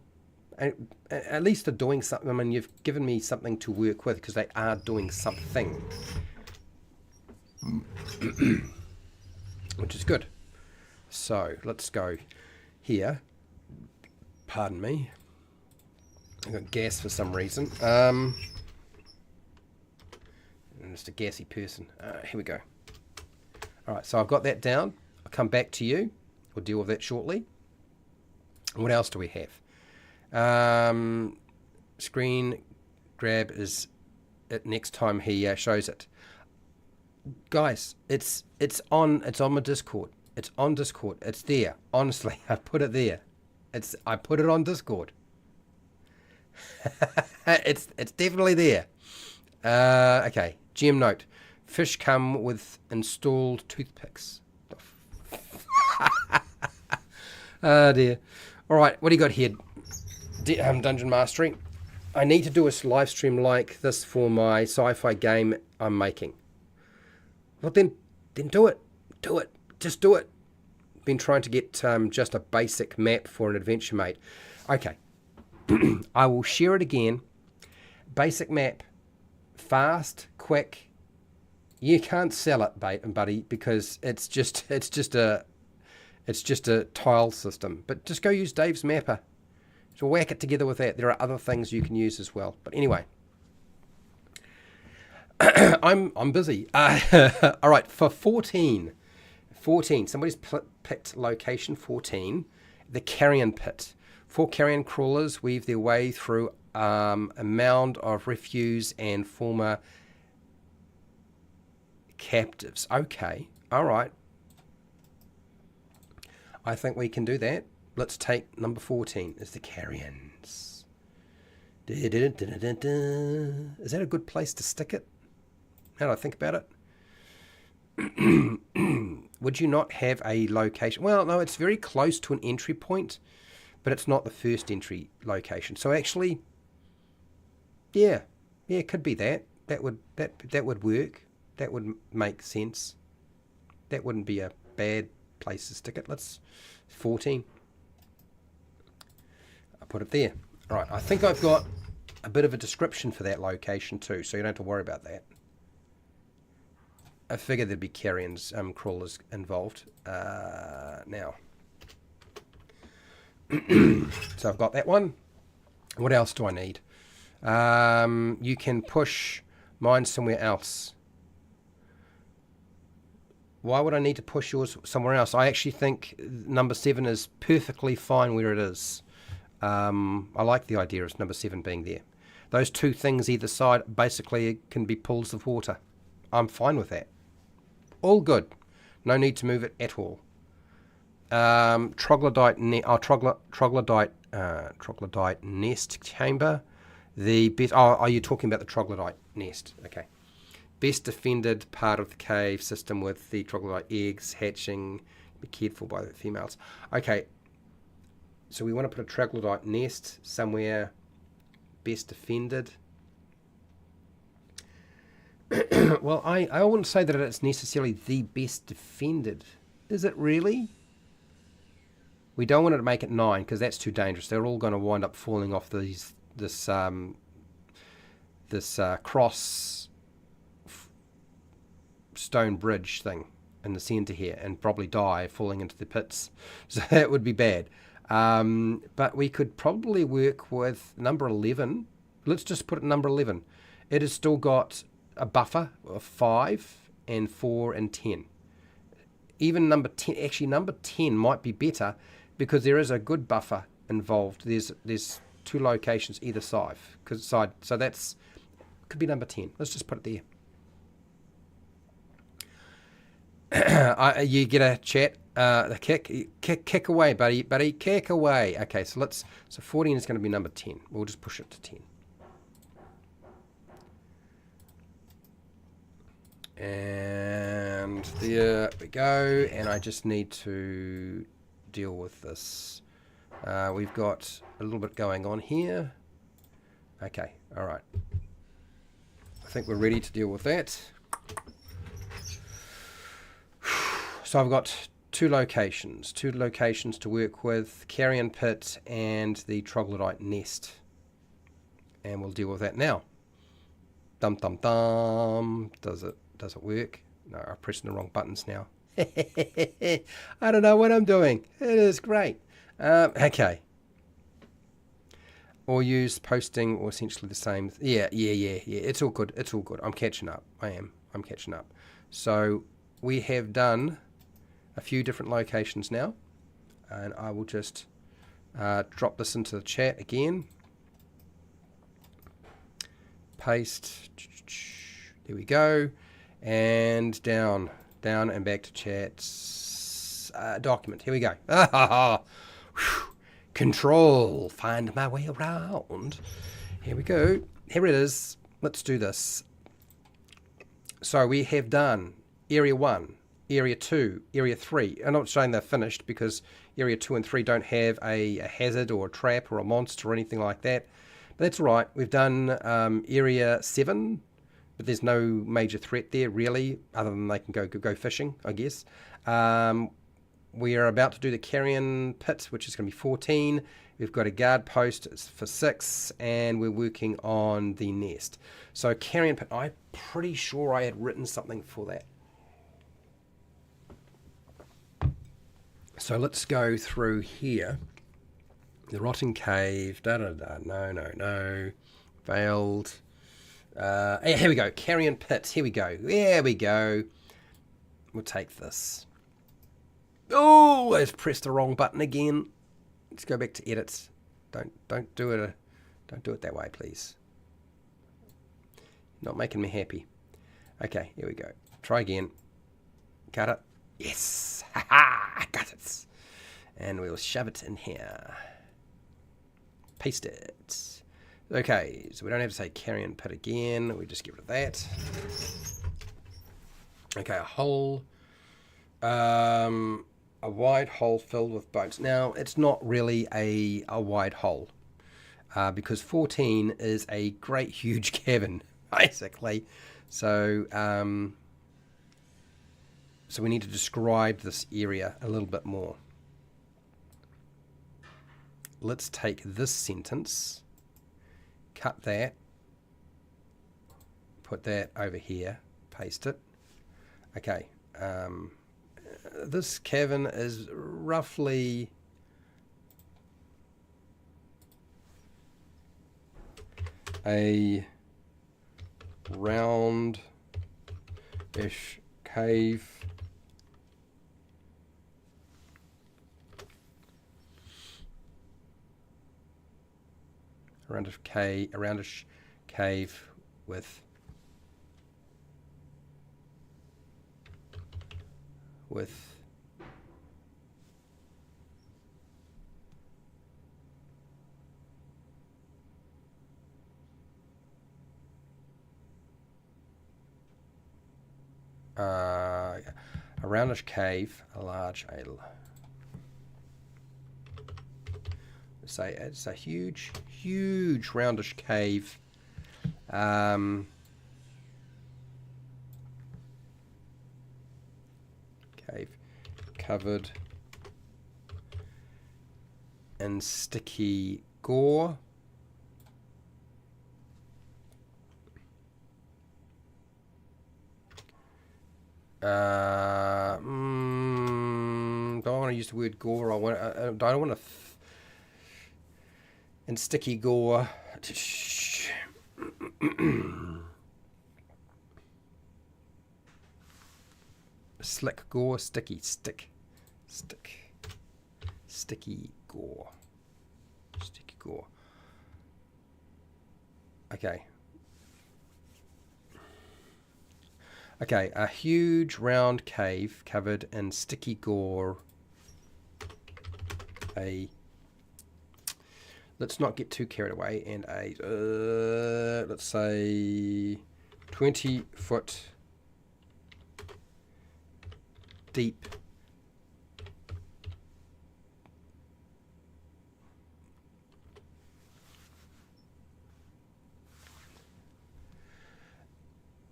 At least they're doing something. I mean, you've given me something to work with because they are doing something. Which is good. So, let's go here. Pardon me. I've got gas for some reason. I'm just a gassy person. Here we go. Alright, so I've got that down. I'll come back to you. We'll deal with that shortly. What else do we have? Screen grab is it next time he shows it. Guys, it's on my Discord. It's on Discord. It's there. Honestly, I put it there. I put it on Discord. it's definitely there. Okay. GM note: fish come with installed toothpicks. Oh dear. All right, what do you got here? Dungeon Mastery. I need to do a live stream like this for my sci-fi game I'm making. Well, then do it. Do it. Just do it. Been trying to get just a basic map for an adventure mate. Okay. I will share it again. Basic map. Fast, quick. You can't sell it, buddy, because it's just a tile system. But just go use Dave's mapper. So whack it together with that. There are other things you can use as well. But anyway. I'm busy. All right, for 14, somebody's picked location 14, the carrion pit. 4 carrion crawlers weave their way through a mound of refuse and former captives. Okay, all right. I think we can do that. Let's take number 14 is the carrions. Is that a good place to stick it? How do I think about it? Would you not have a location? Well, no, it's very close to an entry point, but it's not the first entry location. So actually, yeah, it could be that. That would work. That would make sense. That wouldn't be a bad place to stick it. Let's 14. I'll put it there. All right, I think I've got a bit of a description for that location too, so you don't have to worry about that. I figured there'd be carrions, crawlers involved. Now. So I've got that one. What else do I need? You can push mine somewhere else. Why would I need to push yours somewhere else? I actually think number 7 is perfectly fine where it is. I like the idea of number 7 being there. Those 2 things either side basically can be pools of water. I'm fine with that. All good. No need to move it at all. Troglodyte nest chamber. The best. Oh, are you talking about the troglodyte nest? Okay. Best defended part of the cave system with the troglodyte eggs hatching. Be cared for by the females. Okay. So we want to put a troglodyte nest somewhere best defended. Well, I wouldn't say that it's necessarily the best defended. Is it really? We don't want to make it 9 because that's too dangerous. They're all going to wind up falling off this cross stone bridge thing in the centre here and probably die falling into the pits. So that would be bad. But we could probably work with number 11. Let's just put it number 11. It has still got a buffer of 5 and 4 and 10. Even number 10, actually number 10 might be better because there is a good buffer involved. There's 2 locations either side. So that's could be number 10. Let's just put it there. You get a chat, a kick away, buddy, kick away. Okay, so 14 is going to be number 10. We'll just push it to 10. And there we go. And I just need to deal with this. We've got a little bit going on here. Okay, all right. I think we're ready to deal with that. So I've got two locations to work with, carrion pit and the troglodyte nest. And we'll deal with that now. Dum dum dum. Does it work? No, I'm pressing the wrong buttons now. I don't know what I'm doing. It is great. Okay. Or use posting or essentially the same. Yeah. It's all good. It's all good. I'm catching up. I'm catching up. So we have done a few different locations now. And I will just drop this into the chat again. Paste. There we go. And down and back to chats. Document. Here we go. Control. Find my way around. Here we go. Here it is. Let's do this. So we have done Area 1, Area 2, Area 3. I'm not saying they're finished because Area 2 and 3 don't have a hazard or a trap or a monster or anything like that. But that's all right. We've done Area 7. But there's no major threat there, really, other than they can go fishing, I guess. We are about to do the carrion pit, which is going to be 14. We've got a guard post for 6, and we're working on the nest. So carrion pit, I'm pretty sure I had written something for that. So let's go through here. The rotting cave, no, failed. Here we go. Carrion pit. Here we go. There we go. We'll take this. Oh, I've pressed the wrong button again. Let's go back to edits. Don't do it. Don't do it that way, please. Not making me happy. Okay, here we go. Try again. Cut it. Yes. Ha! Got it. And we'll shove it in here. Paste it. Okay, so we don't have to say carrion pit again. We just get rid of that. Okay, a hole. A wide hole filled with bones. Now, it's not really a wide hole because 14 is a great huge cavern, basically. So, so we need to describe this area a little bit more. Let's take this sentence. Cut that, put that over here, paste it. Okay, this cavern is roughly a round-ish cave. A roundish cave with a roundish cave, a large ale. say it's a huge, huge roundish cave. Cave covered in sticky gore. Don't want to use the word gore. I don't want to. And sticky gore. Slick gore, sticky, sticky gore, sticky gore. Okay. Okay, a huge round cave covered in sticky gore. Let's not get too carried away. And let's say 20-foot deep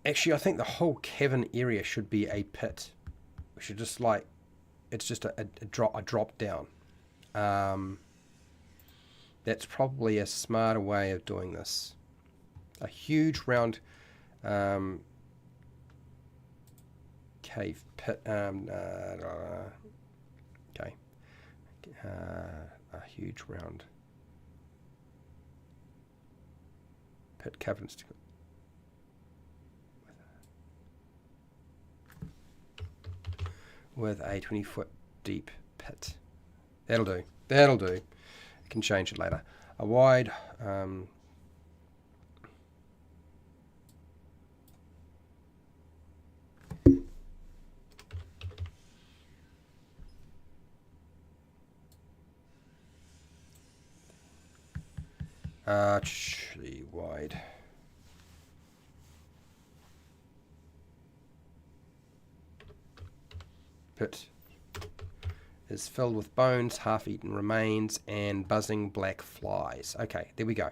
actually, I think the whole cavern area should be a pit. We should just like, it's just a drop down. That's probably a smarter way of doing this. A huge round cave pit. Okay. A huge round pit cavern with a 20-foot deep pit. That'll do. That'll do. I can change it later. A wide archly wide pit is filled with bones, half-eaten remains, and buzzing black flies. Okay, there we go.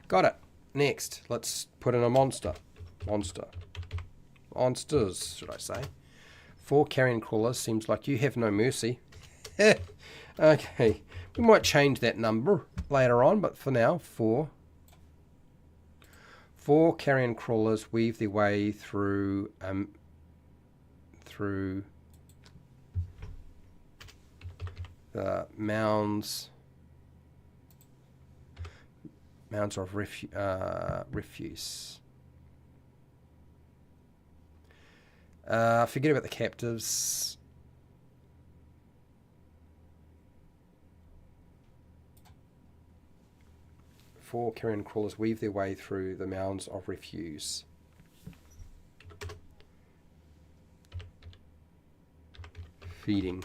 Got it. Next, let's put in a monster. Monsters, should I say. 4 carrion crawlers. Seems like you have no mercy. Okay, we might change that number later on, but for now, 4. 4 carrion crawlers weave their way through the mounds of refuse. Forget about the captives. Four carrion crawlers weave their way through the mounds of refuse. Feeding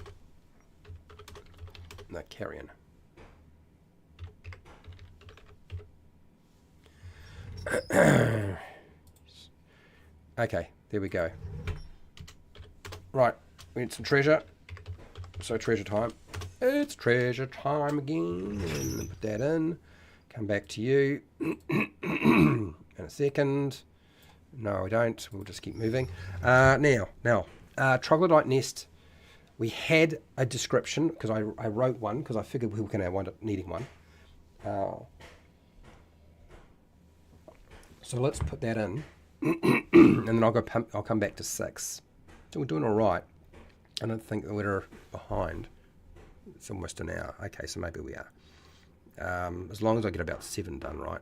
the carrion. Okay, there we go. Right, we need some treasure. So treasure time. It's treasure time again. And put that in. Come back to you in a second. No, we don't. We'll just keep moving. Now, troglodyte nest. We had a description because I wrote one because I figured we were going to wind up needing one. So let's put that in, and then I'll come back to 6. So we're doing all right. I don't think that we're behind. It's almost an hour. Okay, so maybe we are. As long as I get about 7 done, right?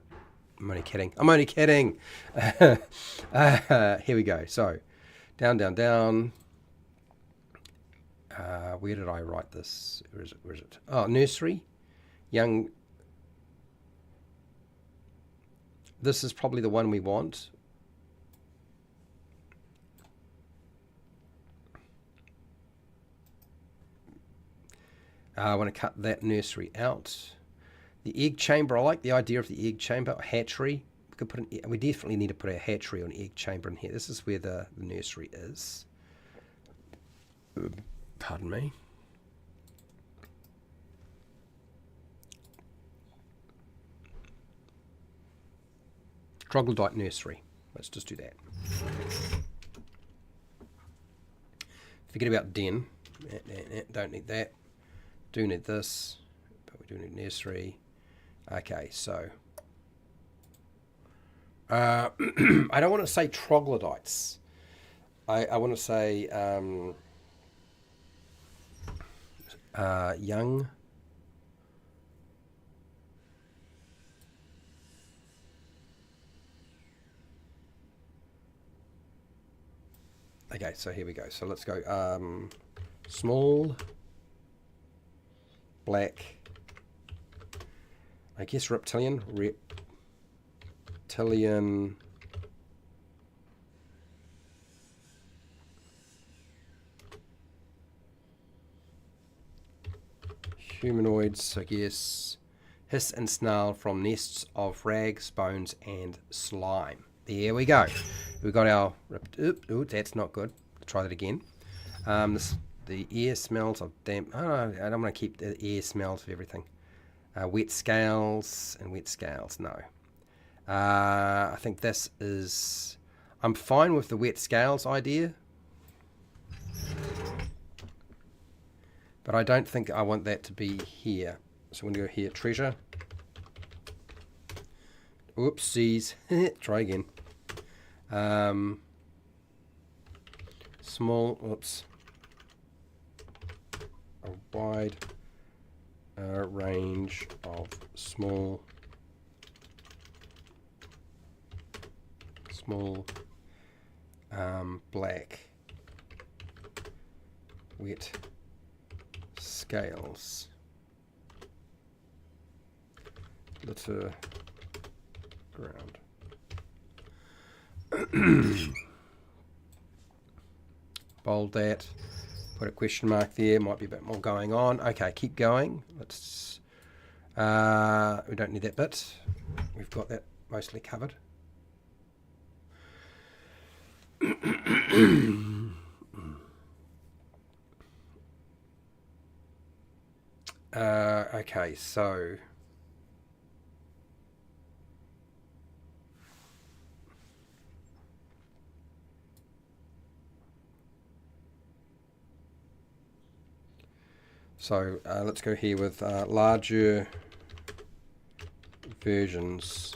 I'm only kidding. Here we go. So, down. Where did I write this? Where is it? Oh, nursery. Young. This is probably the one we want. I want to cut that nursery out. The egg chamber, I like the idea of the egg chamber, or hatchery. We definitely need to put a hatchery or an egg chamber in here. This is where the nursery is. Pardon me. Troglodyte nursery. Let's just do that. Forget about den. Don't need that. Do need this, but we do need nursery. Okay, so I don't want to say troglodytes. I want to say young. Okay, so here we go. So let's go small, black, I guess reptilian, humanoids, I guess, hiss and snarl from nests of rags, bones, and slime. There we go. We've got our... Ooh, that's not good. Try that again. The air smells of damp... Oh, I don't want to keep the air smells of everything. Wet scales and wet scales. No. I think this is... I'm fine with the wet scales idea. But I don't think I want that to be here. So I'm going to go here. Treasure. Oopsies. Try again. Small, oops, a wide range of small black wet scales, litter ground. Bold that, put a question mark there, might be a bit more going on. Okay, keep going. Let's we don't need that bit, we've got that mostly covered. Okay, so let's go here with larger versions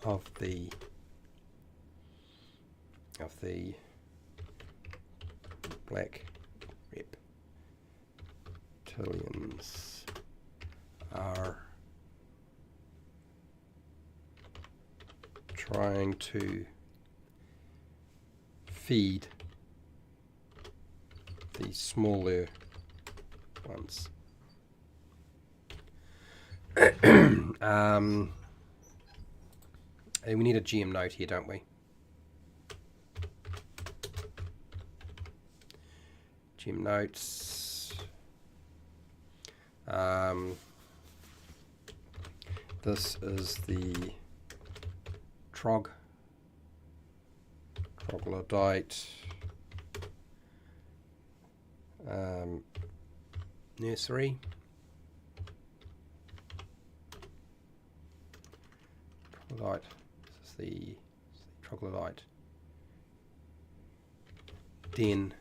of the black reptilians are trying to feed the smaller ones. And we need a GM note here, don't we? GM notes. This is the troglodyte nursery. Troglodyte. This is the troglodyte den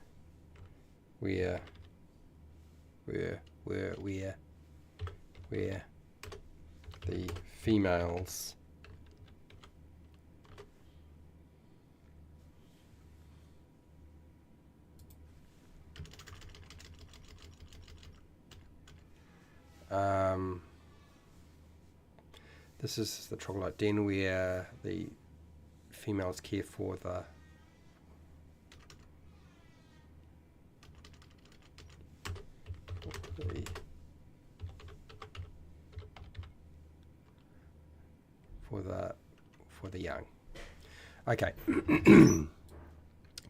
where the females this is the troglodyte den where the females care for the young. Okay.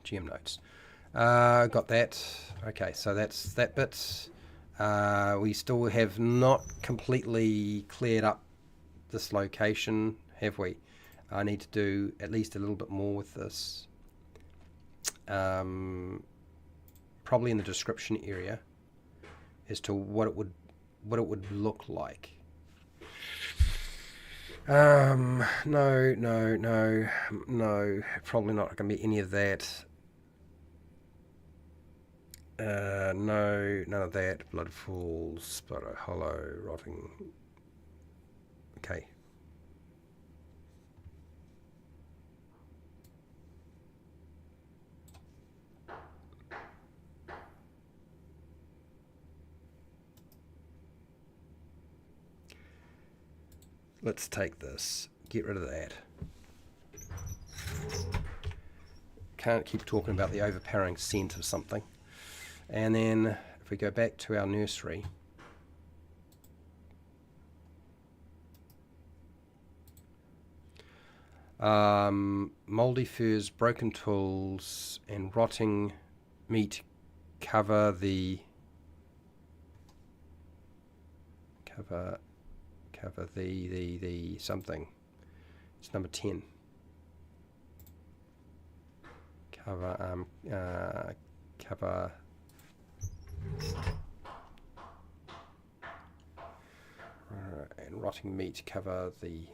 GM notes. Got that. Okay, so that's that bit. We still have not completely cleared up this location, have we? I need to do at least a little bit more with this. Probably in the description area as to what it would look like. No, no, no, no. Probably not going to be any of that. No, none of that. Blood falls, but a hollow, rotting. Okay. Let's take this. Get rid of that. Can't keep talking about the overpowering scent of something. And then if we go back to our nursery, mouldy furs, broken tools, and rotting meat cover the something. It's number 10. Cover and rotting meat cover the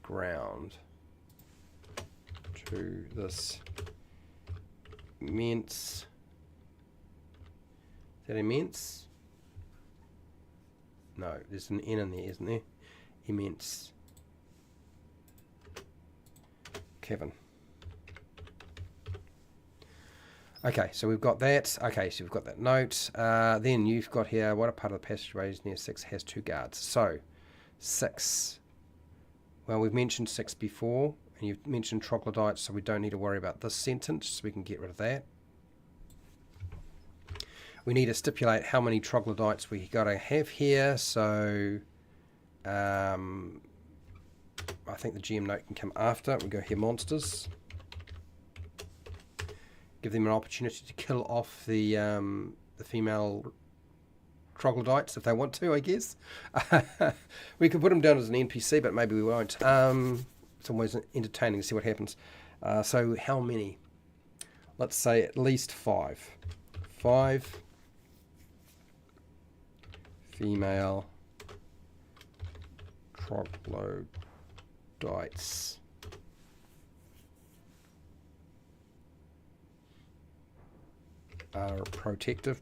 ground to this immense. Is that immense? No, there's an N in there, isn't there? Immense. Kevin. Okay, so we've got that. Okay, so we've got that note. Then you've got here, what a part of the passageways near 6 has 2 guards. So, 6. Well, we've mentioned 6 before, and you've mentioned troglodytes, so we don't need to worry about this sentence, so we can get rid of that. We need to stipulate how many troglodytes we got to have here, so I think the GM note can come after. We go here, monsters. Give them an opportunity to kill off the female troglodytes if they want to, I guess. We could put them down as an NPC, but maybe we won't. It's always entertaining to see what happens. So how many? Let's say at least 5. 5 female troglodytes. Are protective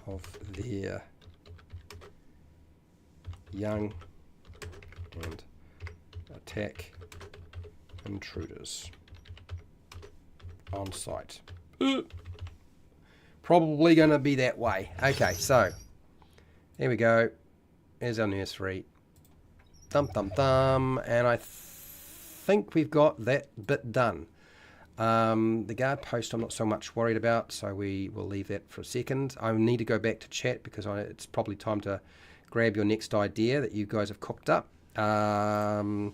of their young and attack intruders on site. Probably going to be that way. Okay, so there we go. There's our nursery. Thump, thump, thump. And I think we've got that bit done. The guard post I'm not so much worried about, so we will leave that for a second. I need to go back to chat because it's probably time to grab your next idea that you guys have cooked up. So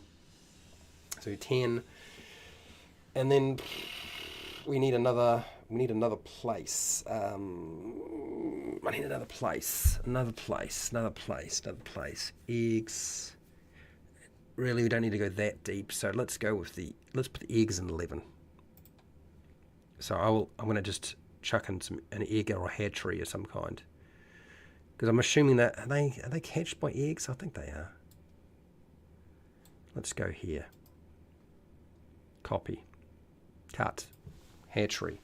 10, and then we need another place. I need another place. Eggs. Really, we don't need to go that deep, so let's put the eggs in 11. So I'm going to just chuck in an egg or a hatchery of some kind. Because I'm assuming that, are they hatched by eggs? I think they are. Let's go here. Copy. Cut. Hatchery.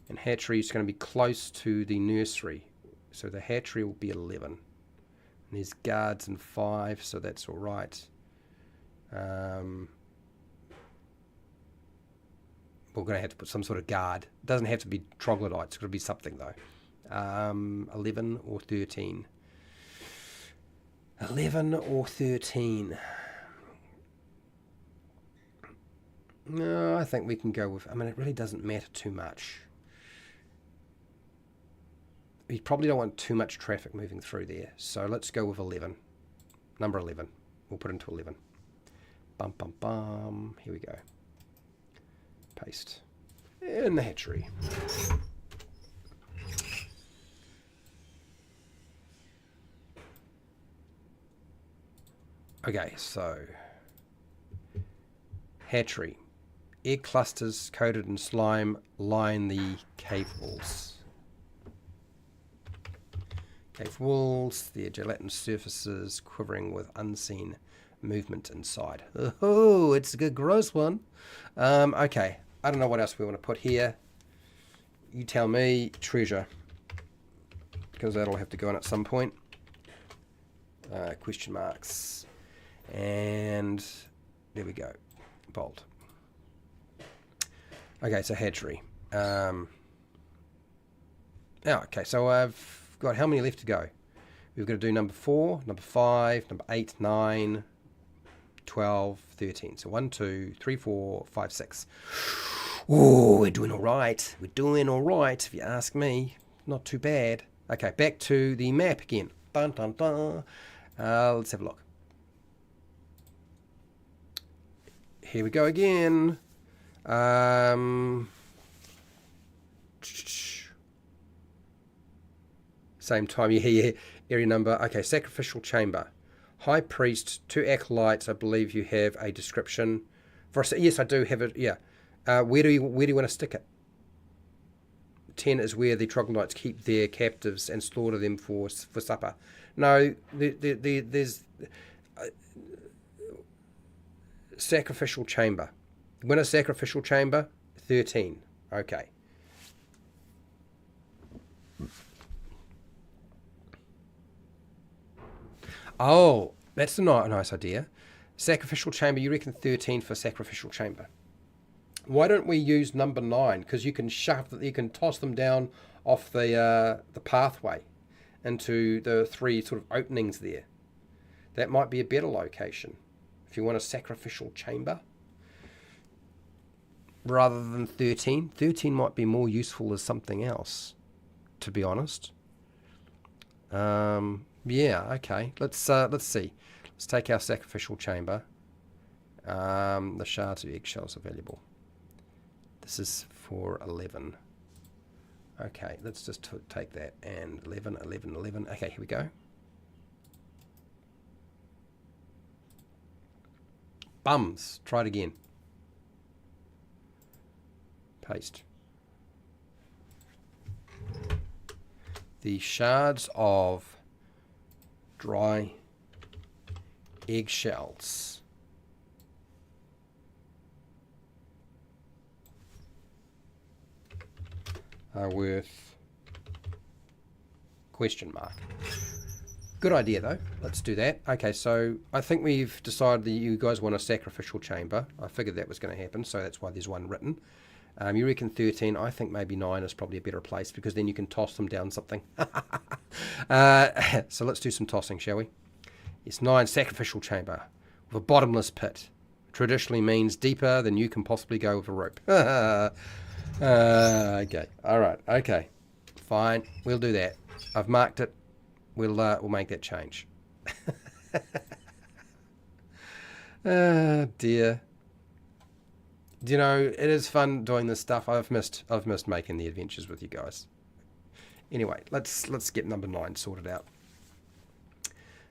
And hatchery is going to be close to the nursery. So the hatchery will be 11. And there's guards in 5, so that's all right. We're going to have to put some sort of guard. It doesn't have to be troglodytes. It's going to be something, though. 11 or 13. 11 or 13. No, I think we can go with... I mean, it really doesn't matter too much. We probably don't want too much traffic moving through there. So let's go with 11. Number 11. We'll put into 11. Bum, bum, bum. Here we go. Paste. In the hatchery. Okay, so hatchery. Egg clusters coated in slime line the cave walls. Cave walls, their gelatin surfaces quivering with unseen movement inside. Oh, it's a good gross one. Okay, I don't know what else we want to put here. You tell me. Treasure, because that'll have to go in at some point. Question marks. And there we go. Bold. Okay, so hatchery. Okay, so I've got how many left to go? We've got to do number 4, number 5, number 8, 9, 12, 13. So 1, 2, 3, 4, 5, 6. Oh, we're doing all right. We're doing all right, if you ask me. Not too bad. Okay, back to the map again. Dun, dun, dun. Let's have a look. Here we go again. Same time. Yeah. Area number. Okay, sacrificial chamber. High priest, 2 acolytes. I believe you have a description. Yes, I do have it. Yeah. Where do you want to stick it? 10 is where the troglodytes keep their captives and slaughter them for supper. No, there's sacrificial chamber. When a sacrificial chamber, 13. Okay. Oh, that's a nice idea. Sacrificial chamber, you reckon 13 for sacrificial chamber. Why don't we use number 9? Because you can you can toss them down off the pathway into the 3 sort of openings there. That might be a better location if you want a sacrificial chamber rather than 13. 13 might be more useful as something else, to be honest. Yeah, okay. Let's see. Let's take our sacrificial chamber. The shards of eggshells are valuable. This is for 11. Okay, let's just take that and 11, 11, 11. Okay, here we go. Bums. Try it again. Paste. The shards of dry eggshells are worth question mark. Good idea though. Let's do that. Okay, so I think we've decided that you guys want a sacrificial chamber. I figured that was going to happen, so that's why there's one written. You reckon 13? I think maybe 9 is probably a better place because then you can toss them down something. So let's do some tossing, shall we? It's 9, sacrificial chamber with a bottomless pit. Traditionally means deeper than you can possibly go with a rope. Okay. All right. Okay. Fine. We'll do that. I've marked it. We'll make that change. Dear. You know, it is fun doing this stuff. I've missed making the adventures with you guys. Anyway, let's get number 9 sorted out.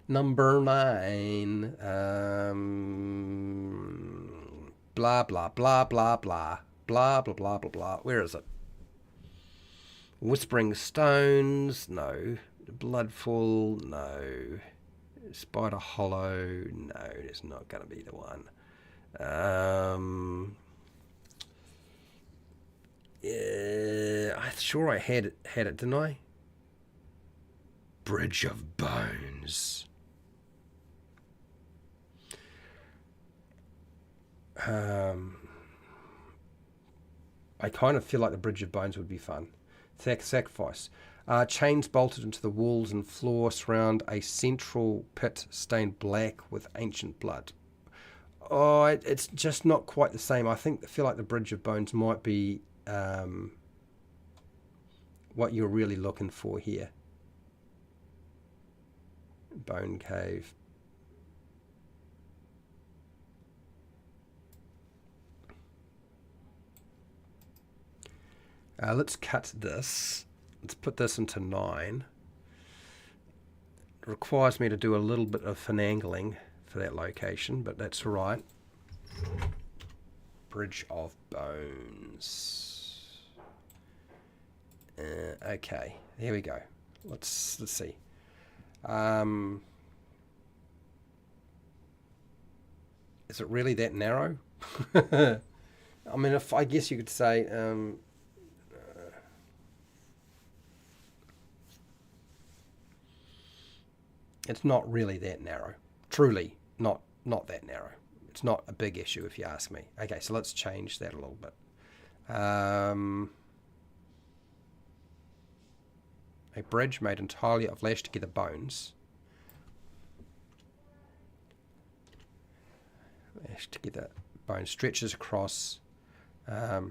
Number 9. Blah blah blah blah blah. Blah, blah, blah, blah, blah. Where is it? Whispering Stones, no. Bloodful, no. Spider Hollow, no. It's not going to be the one. Yeah, I'm sure I had it, didn't I? Bridge of Bones. I kind of feel like the Bridge of Bones would be fun. Sacrifice. Chains bolted into the walls and floor surround a central pit stained black with ancient blood. Oh, it's just not quite the same. I feel like the Bridge of Bones might be what you're really looking for here. Bone Cave. Let's cut this. Let's put this into 9. It requires me to do a little bit of finagling for that location, but that's all right. Bridge of bones. Okay, here we go. Let's see. Is it really that narrow? I mean, if I guess you could say it's not really that narrow. Truly, not that narrow. It's not a big issue if you ask me. Okay, so let's change that a little bit. A bridge made entirely of lashed together bones. Lashed together bone stretches across a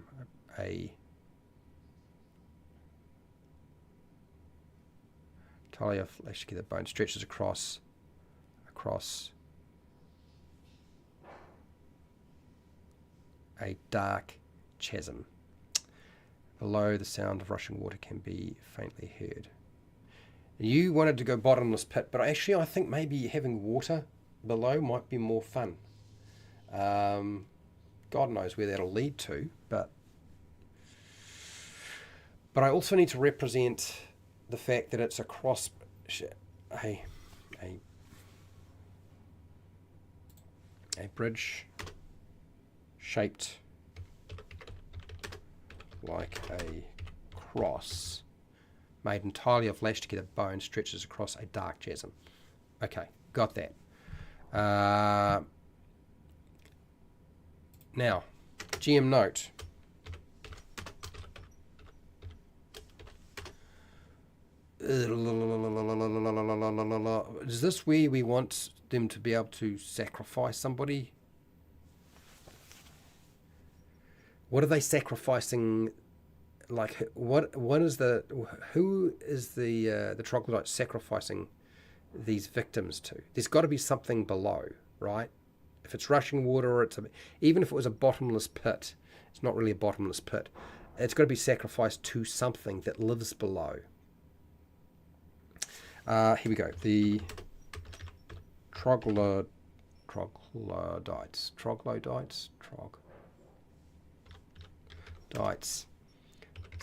entirely of lashed together bone stretches across a dark chasm. Below, the sound of rushing water can be faintly heard. You wanted to go bottomless pit, but actually I think maybe having water below might be more fun. God knows where that'll lead to, but I also need to represent the fact that it's across a bridge shaped like a cross, made entirely of lashed together bone, stretches across a dark chasm. Okay, got that. Now, GM note. Is this where we want them to be able to sacrifice somebody? What are they sacrificing? Like, what is the, who is the troglodyte sacrificing these victims to? There's got to be something below, right? If it's rushing water, or even if it was a bottomless pit, it's not really a bottomless pit. It's got to be sacrificed to something that lives below. Here we go. The troglodytes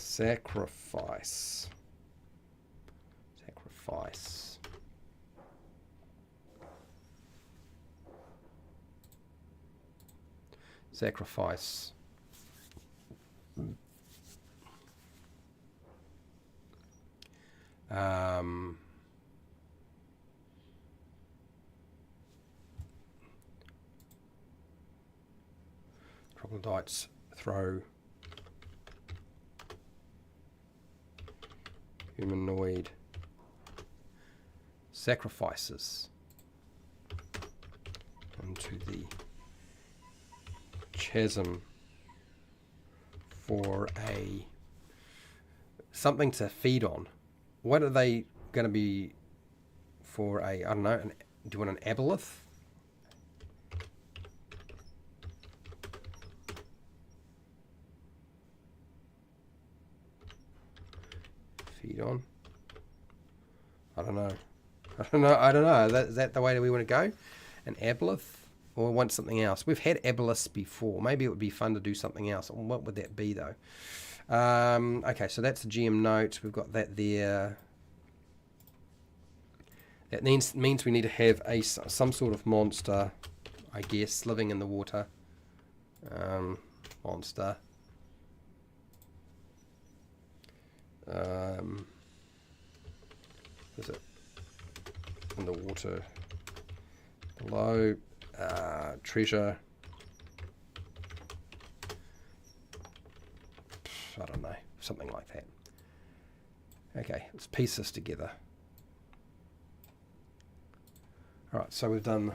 sacrifice troglodytes throw humanoid sacrifices into the chasm for something to feed on. What are they going to be for I don't know, do you want an aboleth? Feed on? I don't know. Is that the way that we want to go? An aboleth? Or want something else? We've had aboleths before. Maybe it would be fun to do something else. What would that be, though? Okay, so that's the GM note. We've got that there. That means we need to have some sort of monster, I guess, living in the water. Monster. Is it in the water below? Treasure. I don't know, something like that. Okay, let's piece this together. Alright, so we've done,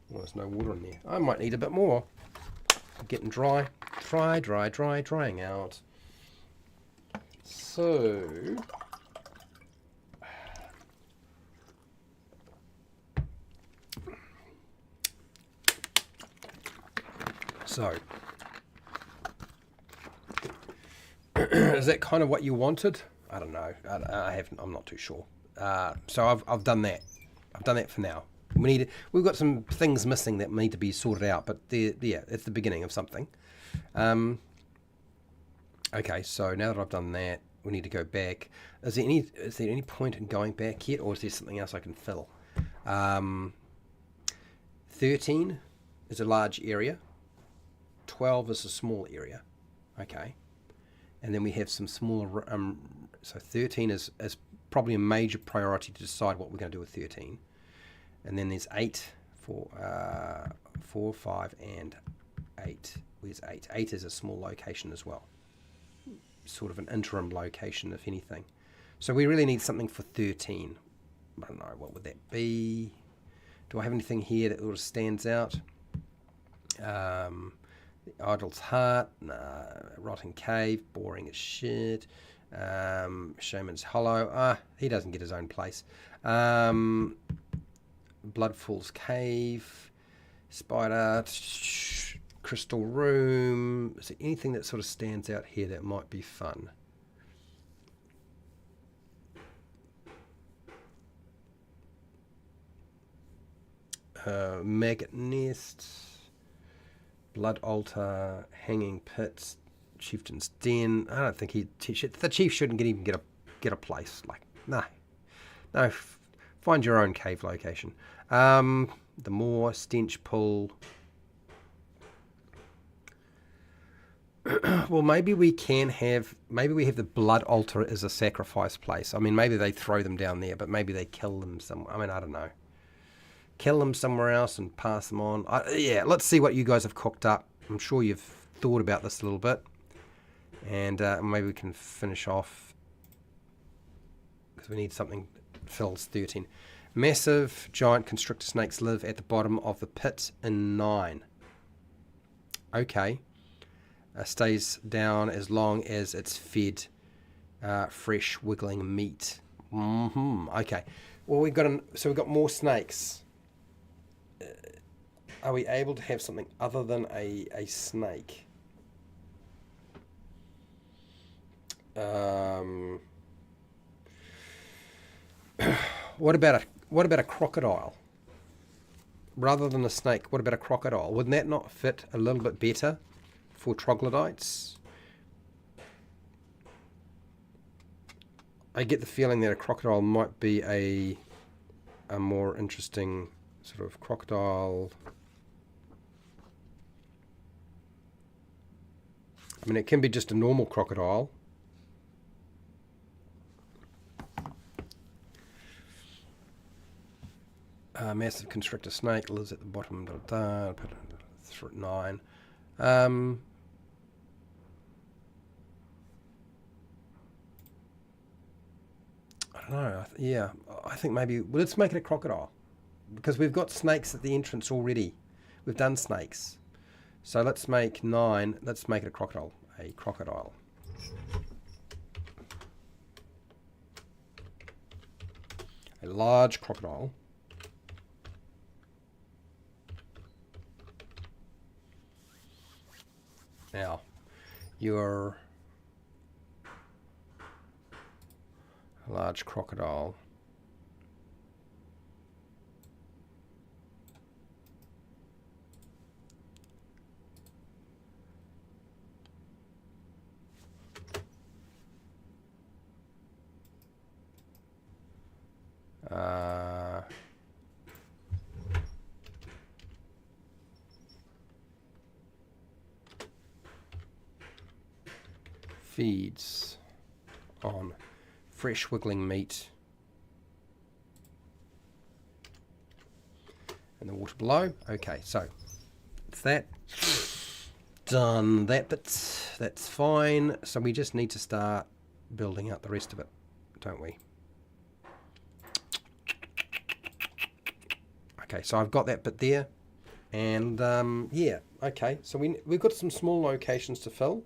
well, there's no water in there. I might need a bit more. Getting drying out. So, is that kind of what you wanted? I don't know. I'm not too sure. So I've done that. I've done that for now. We've got some things missing that need to be sorted out, but yeah, it's the beginning of something. Okay, so now that I've done that, we need to go back. Is there any point in going back yet, or is there something else I can fill? 13 is a large area. 12 is a small area. Okay. And then we have some smaller, so 13 is probably a major priority to decide what we're going to do with 13. And then there's 8, 4, 5, and 8. Where's 8? 8 is a small location as well. Sort of an interim location, if anything. So we really need something for 13. I don't know, what would that be? Do I have anything here that sort of stands out? Idle's Heart, Rotting Cave, boring as shit. Shaman's Hollow, he doesn't get his own place. Bloodfall's Cave, Spider, Crystal Room. Is there anything that sort of stands out here that might be fun? Maggot Nest, Blood Altar, Hanging Pits, Chieftain's Den. I don't think the chief shouldn't even get a place. Like, no, find your own cave location. The Moor, Stench Pool. Well, maybe we have the Blood Altar as a sacrifice place. I mean, maybe they throw them down there, but maybe they kill them somewhere. I mean, I don't know. Kill them somewhere else and pass them on. Yeah, let's see what you guys have cooked up. I'm sure you've thought about this a little bit. And maybe we can finish off, because we need something. Fills 13. Massive giant constrictor snakes live at the bottom of the pit in 9. Okay. Stays down as long as it's fed fresh wiggling meat. Okay. Well, we've got more snakes. Are we able to have something other than a snake? What about a crocodile? Rather than a snake, what about a crocodile? Wouldn't that not fit a little bit better for troglodytes? I get the feeling that a crocodile might be a more interesting sort of crocodile. I mean, it can be just a normal crocodile. Massive constrictor snake lives at the bottom. Put it 9. I don't know. Yeah, I think maybe let's make it a crocodile, because we've got snakes at the entrance already. We've done snakes, so let's make 9. Let's make it a crocodile. A crocodile. A large crocodile. Now, you're a large crocodile. Feeds on fresh wiggling meat in the water below. Okay, so it's that done. That's fine. So we just need to start building out the rest of it, don't we? Okay, so I've got that bit there, and yeah. Okay, so we've got some small locations to fill.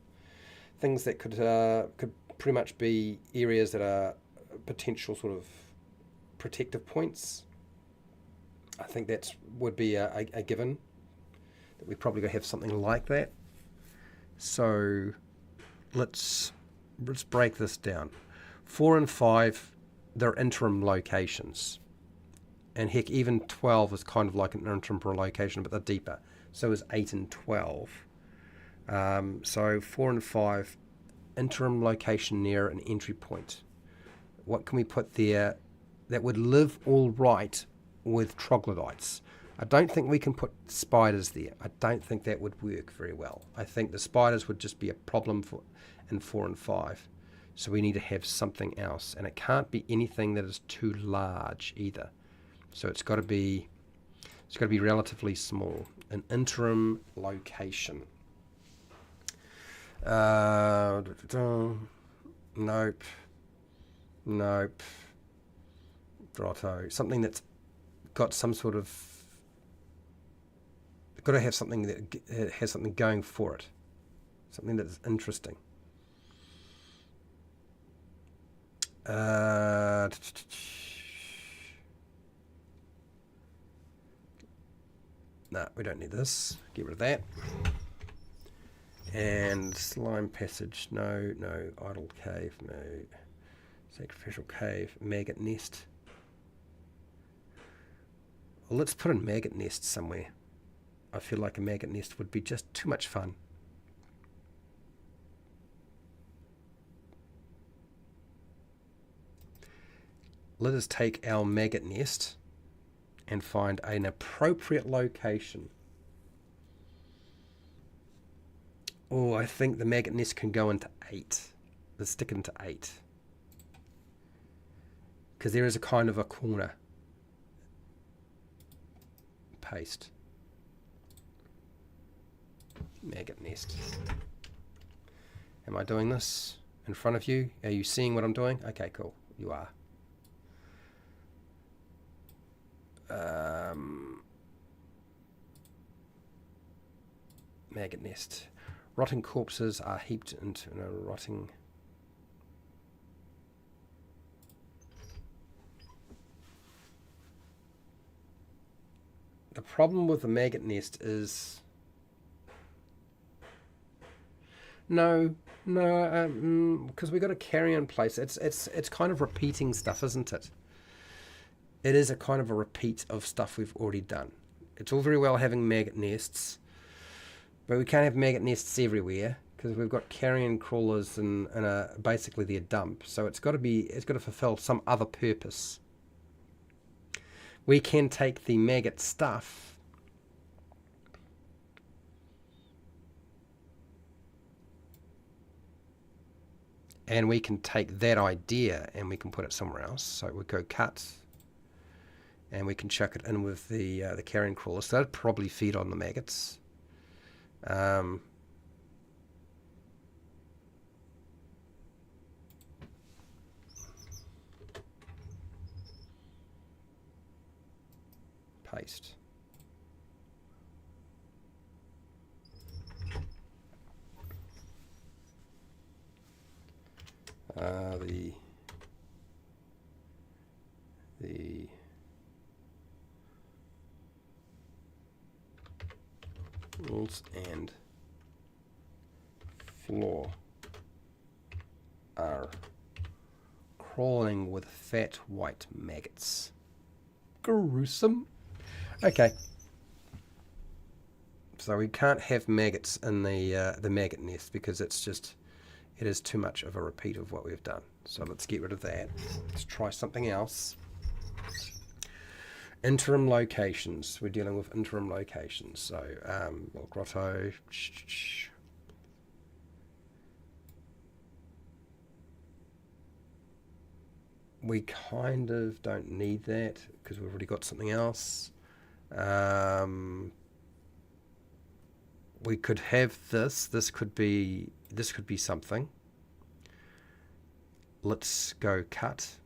Things that could pretty much be areas that are potential sort of protective points. I think that would be a given, that we probably gonna have something like that. So let's break this down. 4 and 5, they're interim locations. And heck, even 12 is kind of like an interim location, but they're deeper. So is 8 and 12. So 4 and 5, interim location near an entry point. What can we put there that would live all right with troglodytes? I don't think we can put spiders there. I don't think that would work very well. I think the spiders would just be a problem in 4 and 5. So we need to have something else. And it can't be anything that is too large either. So it's got to be relatively small. An interim location. Nope. Grotto. Something that's got some sort of... got to have something that has something going for it. Something that's interesting. No, we don't need this. Get rid of that. And slime passage. No. Idle cave. No. Sacrificial cave. Maggot nest. Well, let's put a maggot nest somewhere. I feel like a maggot nest would be just too much fun. Let us take our maggot nest and find an appropriate location. Oh, I think the maggot nest can go into 8. Let's stick it into 8. Because there is a kind of a corner. Paste. Maggot nest. Am I doing this in front of you? Are you seeing what I'm doing? Okay, cool. You are. Maggot nest. Rotting corpses are heaped into a rotting... The problem with the maggot nest is... No, because we got a carrion place. It's kind of repeating stuff, isn't it? It is a kind of a repeat of stuff we've already done. It's all very well having maggot nests, but we can't have maggot nests everywhere because we've got carrion crawlers and basically their dump. So it's got to fulfill some other purpose. We can take the maggot stuff and we can take that idea and we can put it somewhere else. So we go cut. And we can chuck it in with the carrion crawler. So that'd probably feed on the maggots. Paste. The walls and floor are crawling with fat white maggots. Gruesome. Okay. So we can't have maggots in the maggot nest because it is too much of a repeat of what we've done. So let's get rid of that. Let's try something else. Interim locations. We're dealing with interim locations. So, well, grotto. We kind of don't need that because we've already got something else. We could have this. This could be something. Let's go cut.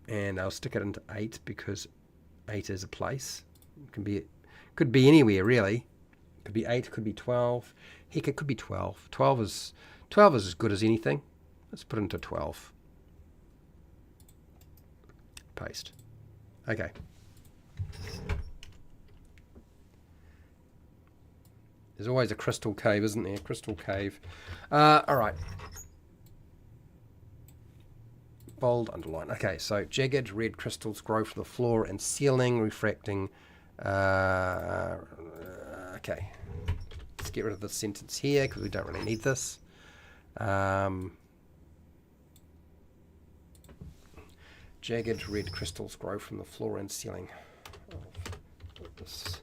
And I'll stick it into 8 because 8 is a place. It could be anywhere really. Could be 8, could be 12. Heck, it could be 12. 12 is as good as anything. Let's put it into 12. Paste. Okay. There's always a crystal cave, isn't there? Crystal cave. All right. bold, underline. Okay, so jagged red crystals grow from the floor and ceiling, refracting. Okay, let's get rid of this sentence here because we don't really need this. Jagged red crystals grow from the floor and ceiling of this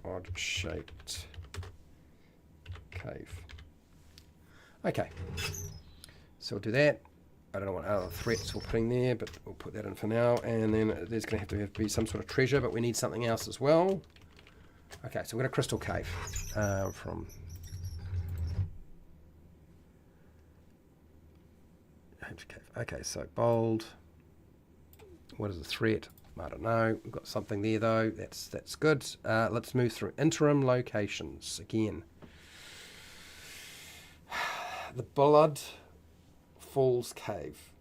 odd-shaped cave. Okay, so we'll do that. I don't know what other threats we're putting there, but we'll put that in for now. And then there's going to have to be some sort of treasure, but we need something else as well. Okay, so we've got a crystal cave from cave. Okay, so bold. What is the threat? I don't know. We've got something there though. That's good. Let's move through interim locations again. The Blood Falls Cave.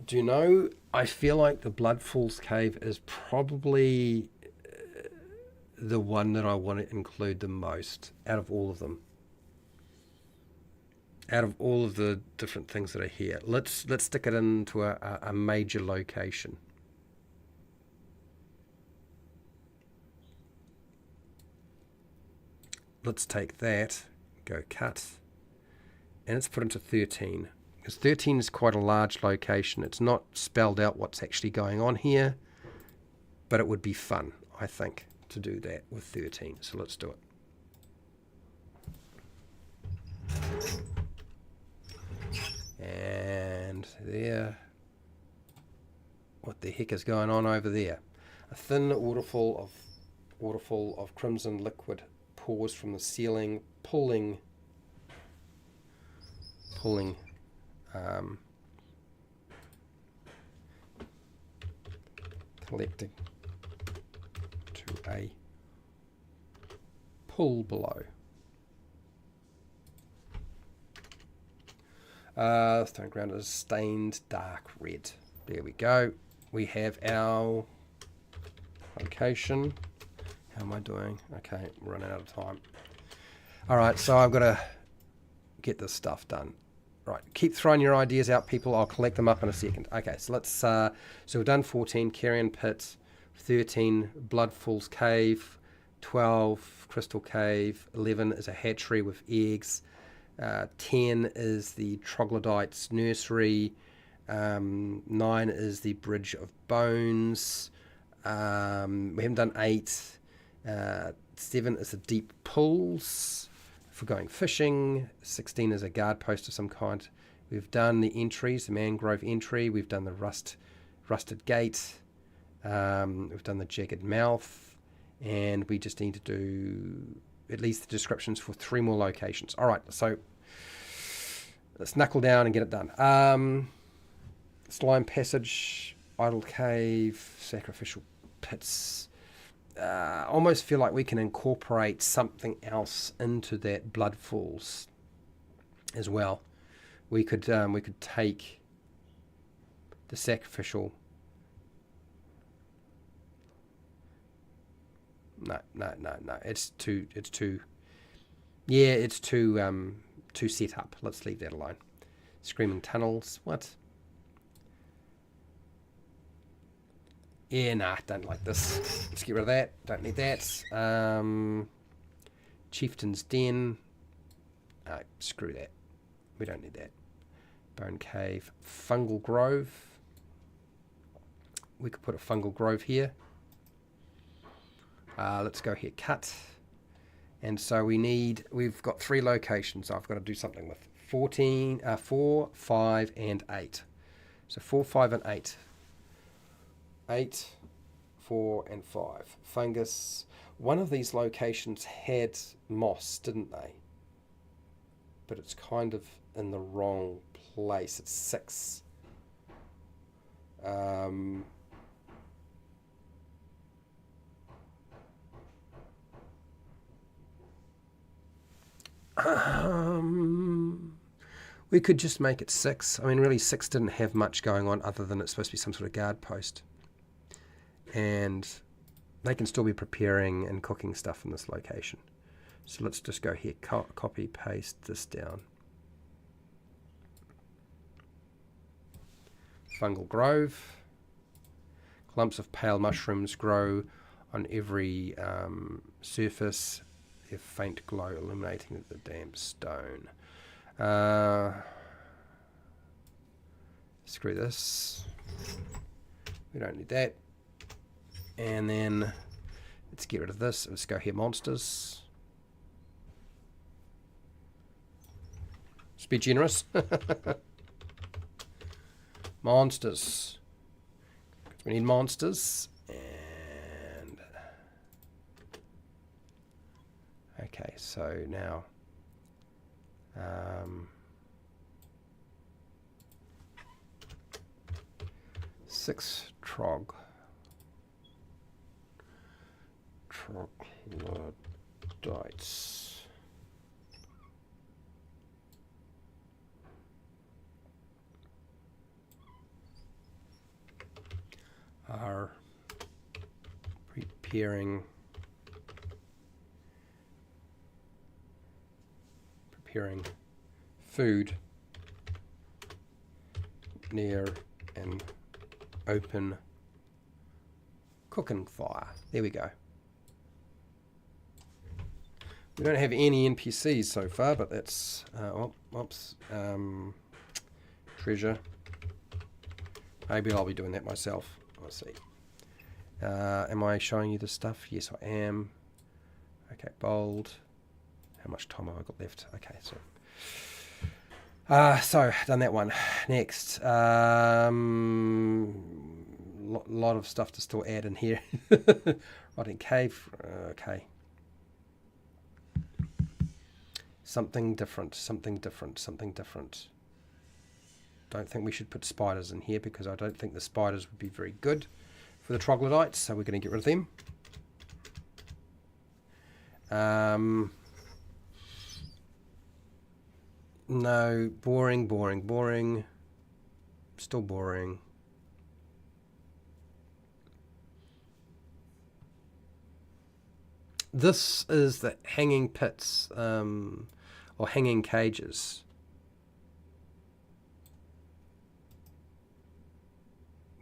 Do you know, I feel like the Blood Falls Cave is probably the one that I want to include the most out of all of them. Out of all of the different things that are here. Let's stick it into a major location. Let's take that, go cut, and let's put into 13. Because 13 is quite a large location. It's not spelled out what's actually going on here, but it would be fun, I think, to do that with 13. So let's do it. And there. What the heck is going on over there? A thin waterfall of crimson liquid pours from the ceiling, pulling collecting to a pool below. Stone ground is stained dark red. There we go. We have our location. How am I doing? Okay, we're running out of time. All right, so I've got to get this stuff done. Right, keep throwing your ideas out, people. I'll collect them up in a second. Okay, so let's. So we've done 14, Carrion Pit, 13, Blood Falls Cave, 12, Crystal Cave, 11 is a hatchery with eggs, 10 is the Troglodyte's nursery, 9 is the Bridge of Bones. We haven't done 8. 7 is the deep pools for going fishing. 16 is a guard post of some kind. We've done the entries, the mangrove entry. We've done the rusted gate. We've done the jagged mouth, and we just need to do at least the descriptions for 3 more locations. All right, so let's knuckle down and get it done. Slime passage, idol cave, sacrificial pits. Almost feel like we can incorporate something else into that Blood Falls as well. We could take the sacrificial. No. It's too. Yeah, it's too set up. Let's leave that alone. Screaming tunnels. What? Yeah, nah, don't like this. Let's get rid of that. Don't need that. Chieftain's Den. No, screw that. We don't need that. Bone Cave. Fungal Grove. We could put a fungal grove here. Let's go here. Cut. And so we've got 3 locations. I've got to do something with 4, 5, and 8. So 4, 5, and 8. 8, 4, and 5. Fungus. One of these locations had moss, didn't they? But it's kind of in the wrong place. It's 6. We could just make it 6. I mean, really, 6 didn't have much going on other than it's supposed to be some sort of guard post. And they can still be preparing and cooking stuff in this location. So let's just go here, copy, paste this down. Fungal grove. Clumps of pale mushrooms grow on every surface, their faint glow illuminating the damp stone. Screw this. We don't need that. And then let's get rid of this. Let's go here, monsters. Let's be generous. Monsters. We need monsters. And okay, so now 6 troglodytes. Are preparing food near an open cooking fire. There we go. We don't have any NPCs so far, but that's treasure. Maybe I'll be doing that myself. Let's see. Am I showing you the stuff? Yes, I am. Okay, bold. How much time have I got left? Okay, so done that one. Next, lot of stuff to still add in here. Rotting cave. Okay. Something different. Something different. Something different. Don't think we should put spiders in here because I don't think the spiders would be very good for the troglodytes, so we're going to get rid of them. No, boring, boring, boring. Still boring. This is the hanging pits, or hanging cages.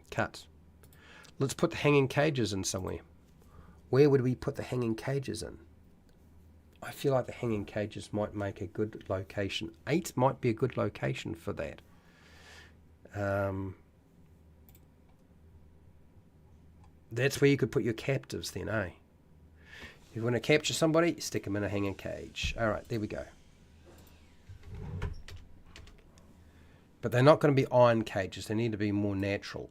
Cut. Let's put the hanging cages in somewhere. Where would we put the hanging cages in? I feel like the hanging cages might make a good location. 8 might be a good location for that. That's where you could put your captives then, eh? If you want to capture somebody, stick them in a hanging cage. All right, there we go. But they're not going to be iron cages. They need to be more natural.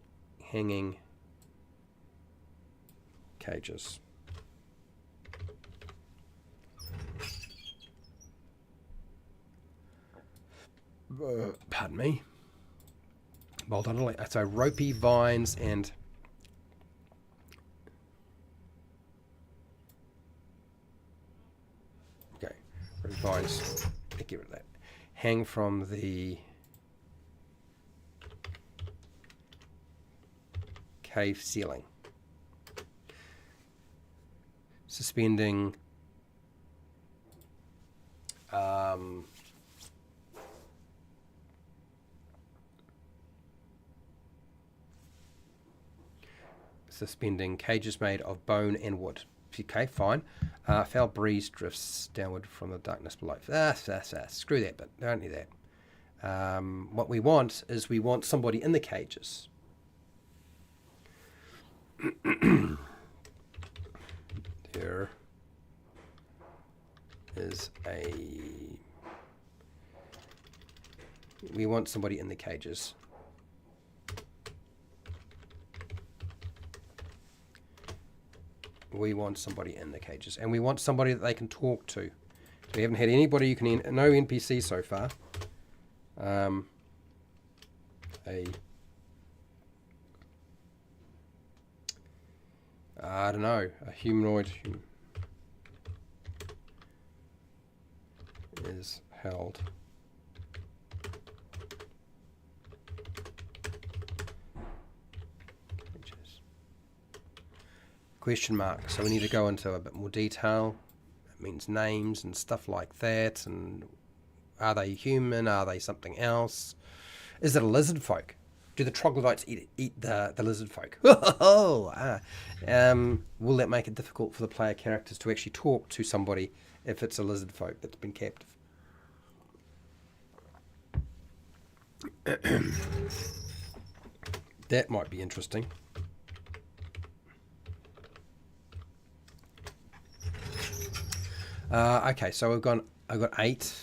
Hanging pardon me. Bolt on. So ropey vines and okay, ropey vines. Get rid of that. Hang from the cave ceiling. Suspending suspending cages made of bone and wood. Okay, fine. Foul breeze drifts downward from the darkness below. Screw that bit. Don't need that. What we want is we want somebody in the cages. There is we want somebody in the cages. We want somebody in the cages, and we want somebody that they can talk to. We haven't had anybody you can, no NPC so far. I don't know, a humanoid is held. Question mark. So we need to go into a bit more detail. It means names and stuff like that. And are they human? Are they something else? Is it a lizard folk? Do the troglodytes eat the lizard folk? Will that make it difficult for the player characters to actually talk to somebody if it's a lizard folk that's been captive? That might be interesting. Okay, so I've got 8.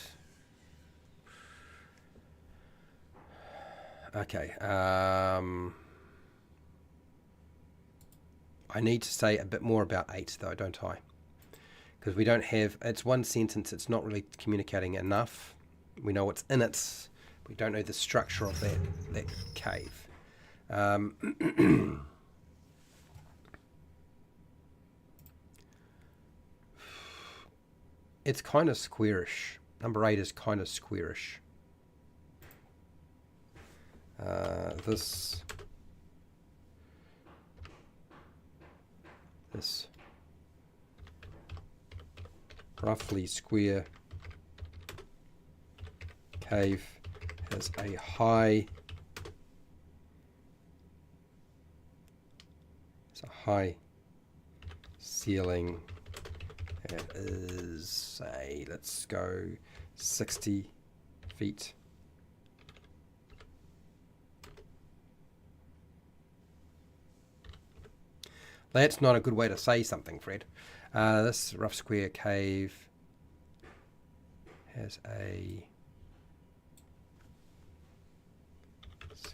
Okay. I need to say a bit more about 8, though, don't I? Because we don't have... It's one sentence. It's not really communicating enough. We know what's in it. We don't know the structure of that cave. It's kind of squarish. Number 8 is kind of squarish. This roughly square cave has a high ceiling. It is, say, let's go 60 feet. That's not a good way to say something, Fred. This rough square cave has a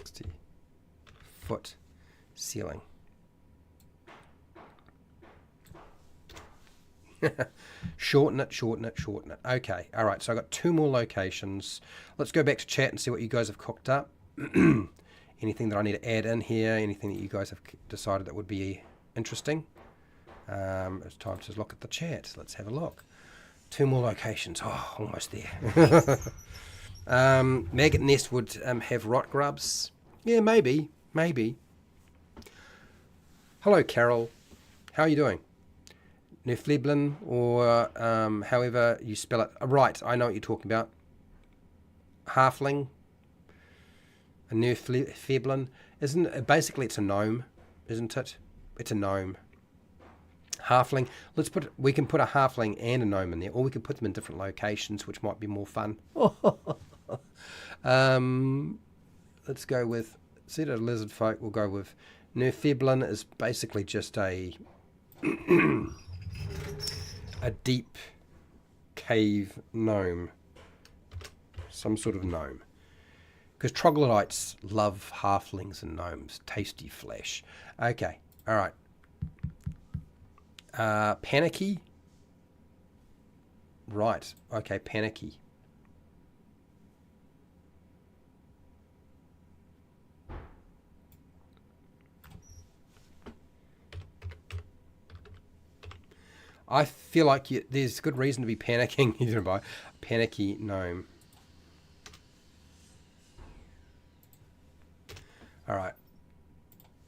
60-foot ceiling. Shorten it. Okay, all right, so I've got 2 more locations. Let's go back to chat and see what you guys have cooked up. Anything that I need to add in here, anything that you guys have decided that would be interesting. It's time to look at the chat. Let's have a look. 2 more locations. Oh, almost there. Maggot nest would have rot grubs. Yeah, maybe. Hello, Carol. How are you doing? Neufleblin, or however you spell it. Right, I know what you're talking about. Halfling. A Neufleblin. Isn't it, basically it's a gnome, isn't it? It's a gnome. Halfling. We can put a halfling and a gnome in there, or we can put them in different locations, which might be more fun. Let's go with, instead of lizard folk, we'll go with Neufleblin is basically just a deep cave gnome. Some sort of gnome. Because troglodytes love halflings and gnomes. Tasty flesh. Okay, alright. Panicky. Right, okay, panicky. I feel like there's good reason to be panicking. Either by panicky gnome. All right,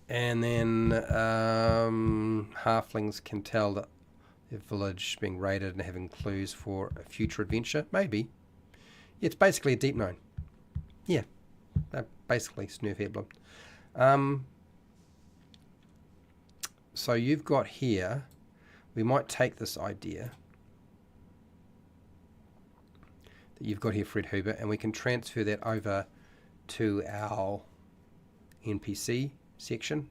and then halflings can tell that their village being raided and having clues for a future adventure. Maybe. Yeah, it's basically a deep gnome. Yeah, basically Neufleblin. So you've got here. We might take this idea that you've got here, Fred Huber, and we can transfer that over to our NPC section.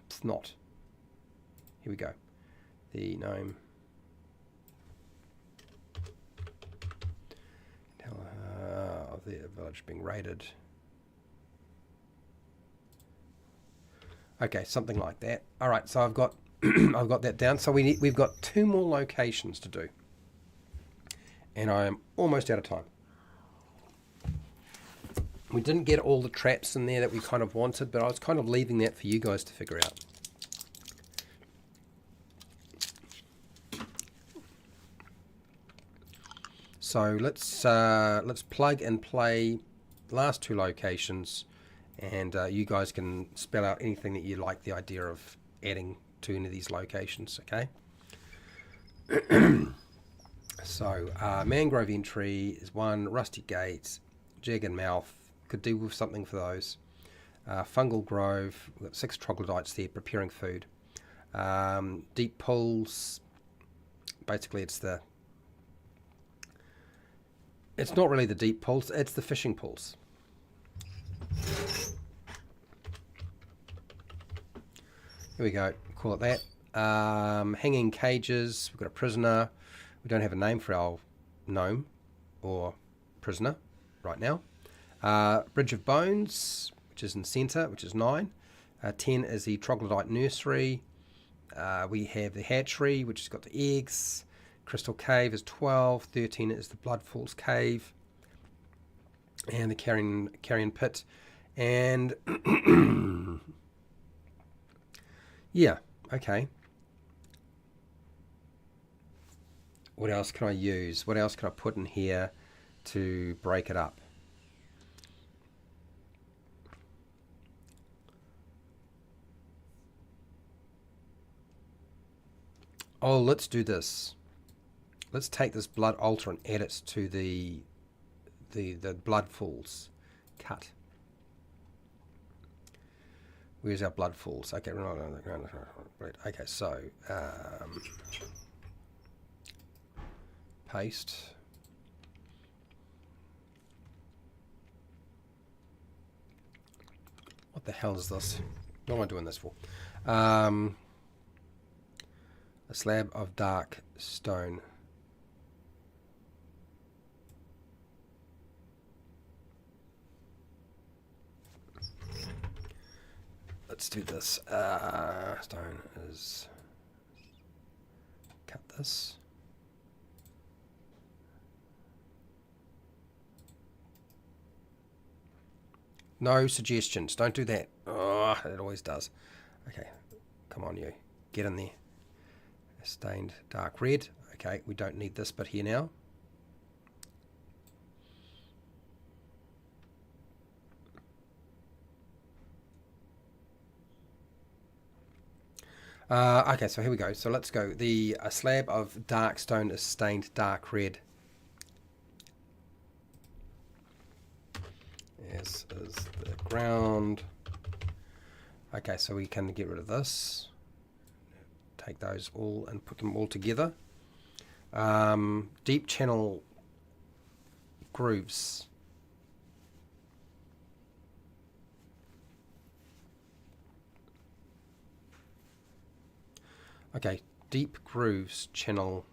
It's not. Here we go. The gnome. Of the village being raided. Okay, something like that. All right, so I've got I've got that down. So we've got 2 more locations to do, and I am almost out of time. We didn't get all the traps in there that we kind of wanted, but I was kind of leaving that for you guys to figure out. So let's plug and play last 2 locations, And you guys can spell out anything that you like the idea of adding to any of these locations, okay? So, mangrove entry is one, rusty gates, jagged mouth, could do with something for those. Fungal grove, we've got 6 troglodytes there preparing food. Deep pools, basically it's not really the deep pools, it's the fishing pools. Here we go, call it that. Hanging cages, we've got a prisoner. We don't have a name for our gnome or prisoner right now. Bridge of Bones, which is in centre, which is 9. 10 is the troglodyte nursery. We have the hatchery, which has got the eggs. Crystal Cave is 12. 13 is the Blood Falls Cave. And the carrion pit. And yeah, okay. What else can I use? What else can I put in here to break it up? Oh, let's do this. Let's take this blood altar and add it to the blood falls cut. Where's our blood falls? Okay, right. Okay, so paste. What the hell is this? What am I doing this for? A slab of dark stone. Let's do this. Stone is... Cut this. No suggestions. Don't do that. Oh, it always does. Okay. Come on, you. Get in there. Stained dark red. Okay, we don't need this bit here now. Okay, so here we go. So let's go. The slab of dark stone is stained dark red. As is the ground. Okay, so we can get rid of this. Take those all and put them all together. Deep channel grooves. Okay, deep grooves channel.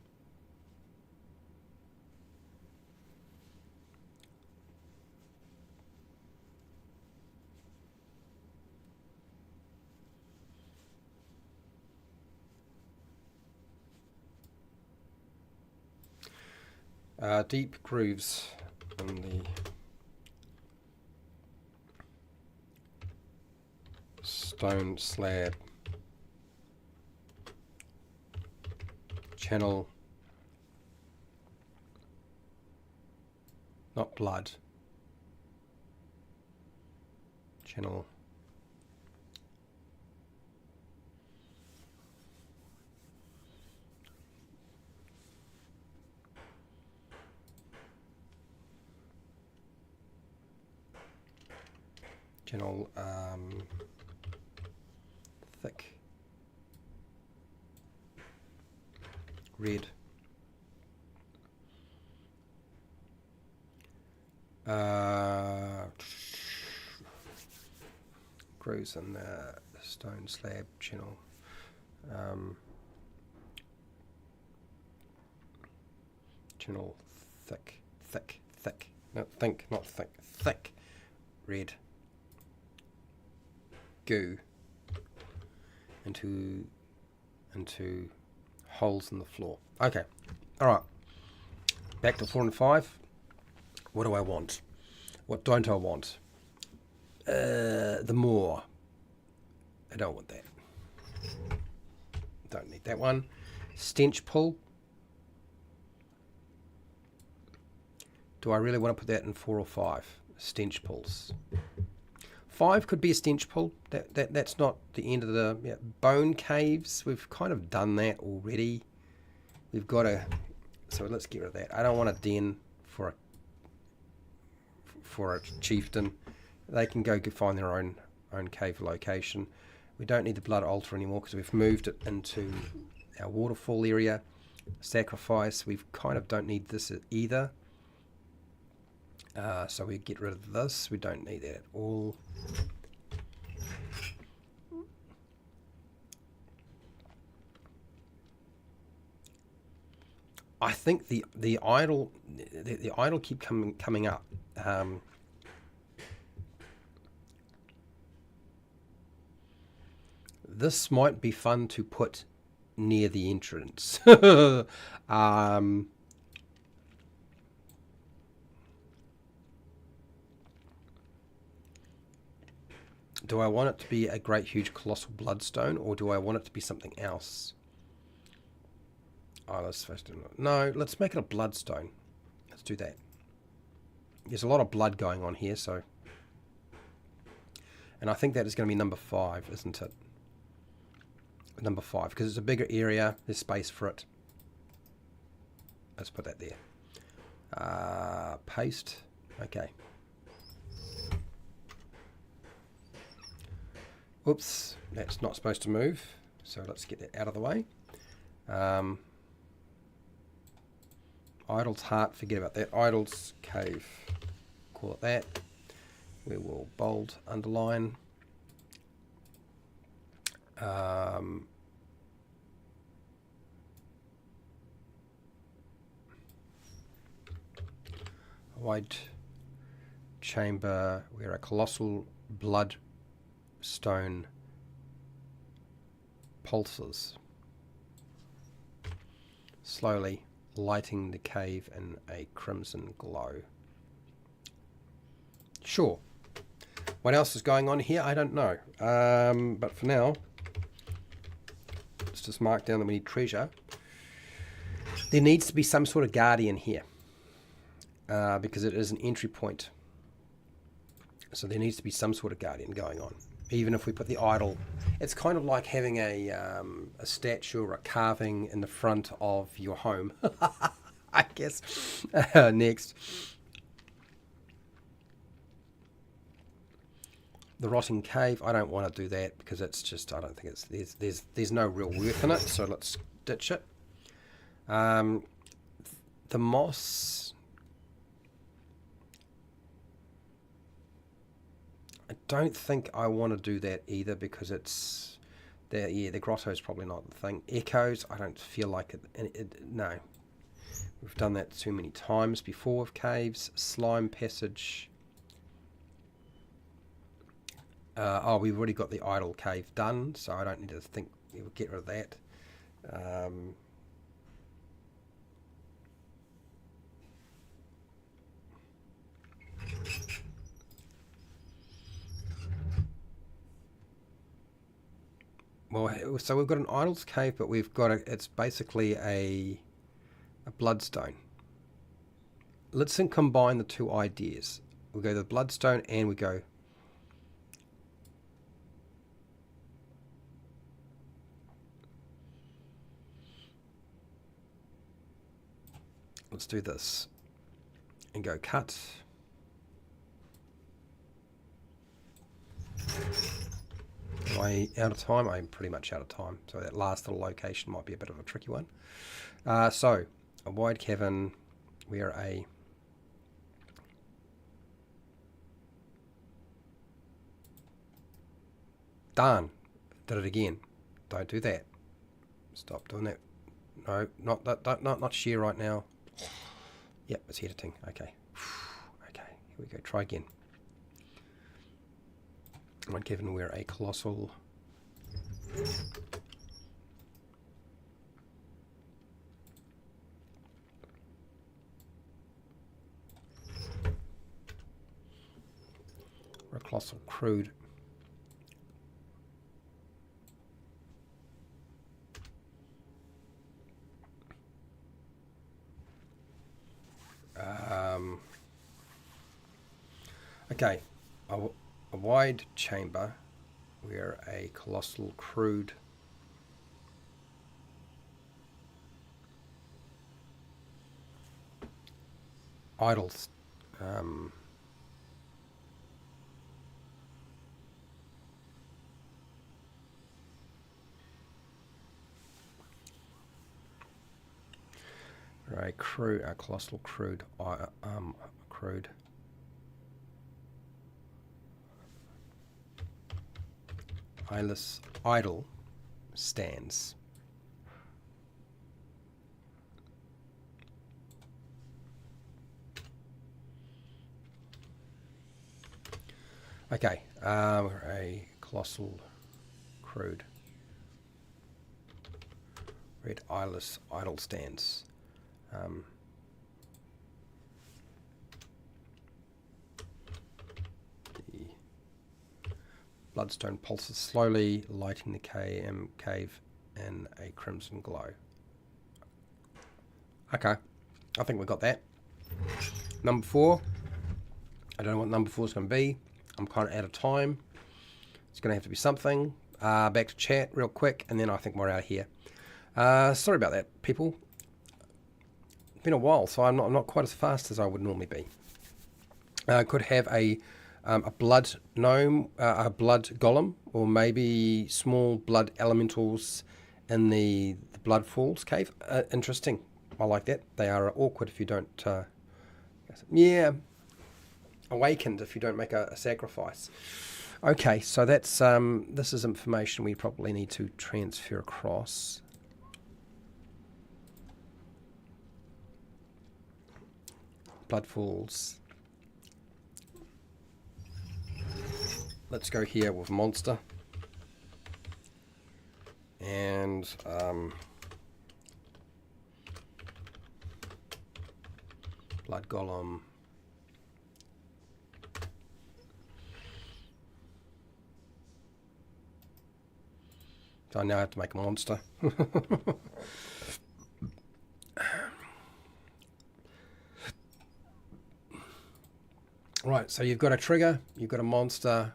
Deep grooves in the stone slab channel, not blood, channel thick red. Grooves in the stone slab channel. Channel thick. No, think, not thick. Thick red goo into holes in the floor. Okay, all right. Back to 4 and 5. What do I want? What don't I want? The moor. I don't want that. Don't need that one. Stench pull. Do I really want to put that in 4 or 5? Stench pulls. 5 could be a stench pool. That's not the end of the bone caves. We've kind of done that already. We've got a, so let's get rid of that. I don't want a den for a chieftain. They can go find their own cave location. We don't need the blood altar anymore because we've moved it into our waterfall area. Sacrifice, we kind of don't need this either. So we get rid of this. We don't need that at all. I think the idol keep coming up. This might be fun to put near the entrance. Do I want it to be a great huge colossal bloodstone, or do I want it to be something else? Oh, let's first do it. No, let's make it a bloodstone. Let's do that. There's a lot of blood going on here, so, and I think that is going to be number 5, isn't it? Number 5, because it's a bigger area. There's space for it. Let's put that there. Paste. Okay. Oops, that's not supposed to move. So let's get that out of the way. Idol's heart, forget about that. Idol's cave, call it that. We will bold, underline. Wide chamber where a colossal blood stone pulses, slowly lighting the cave in a crimson glow. Sure. What else is going on here? I don't know. But for now, let's just mark down that we need treasure. There needs to be some sort of guardian here, because it is an entry point. So there needs to be some sort of guardian going on. Even if we put the idol, it's kind of like having a statue or a carving in the front of your home, I guess. Next. The rotting cave, I don't want to do that because it's just, I don't think it's, there's no real worth in it, so let's ditch it. The moss, I don't think I want to do that either because it's, the grotto is probably not the thing. Echoes, I don't feel like it, no. We've done that too many times before with caves. Slime passage. We've already got the idol cave done, so I don't need to think, we'll get rid of that. Well, so we've got an idol's cave, but we've got it's basically a bloodstone. Let's then combine the two ideas. We go to the bloodstone and we go let's do this and go cut. Am I out of time? I'm pretty much out of time. So that last little location might be a bit of a tricky one. So a wide cavern where a darn, did it again. Don't do that. Stop doing that. No, not share right now. Yep, it's editing. Okay. Okay, here we go. Try again. Wide cavern where a colossal crude okay, a wide chamber where a colossal crude idols a colossal crude eyeless idol stands. Okay, a colossal crude red eyeless idol stands. The bloodstone pulses slowly, lighting the cave in a crimson glow. Okay, I think we got that. Number 4. I don't know what number 4 is going to be. I'm kind of out of time. It's going to have to be something. Back to chat real quick, and then I think we're out of here. Sorry about that, people. It's been a while, so I'm not quite as fast as I would normally be. Could have a blood gnome, a blood golem, or maybe small blood elementals in the blood falls cave. Interesting. I like that. They are awkward if you don't. Awakened if you don't make a sacrifice. Okay, so that's this is information we probably need to transfer across. Blood falls. Let's go here with monster. And blood golem. So I now have to make a monster. Right, so you've got a trigger, you've got a monster.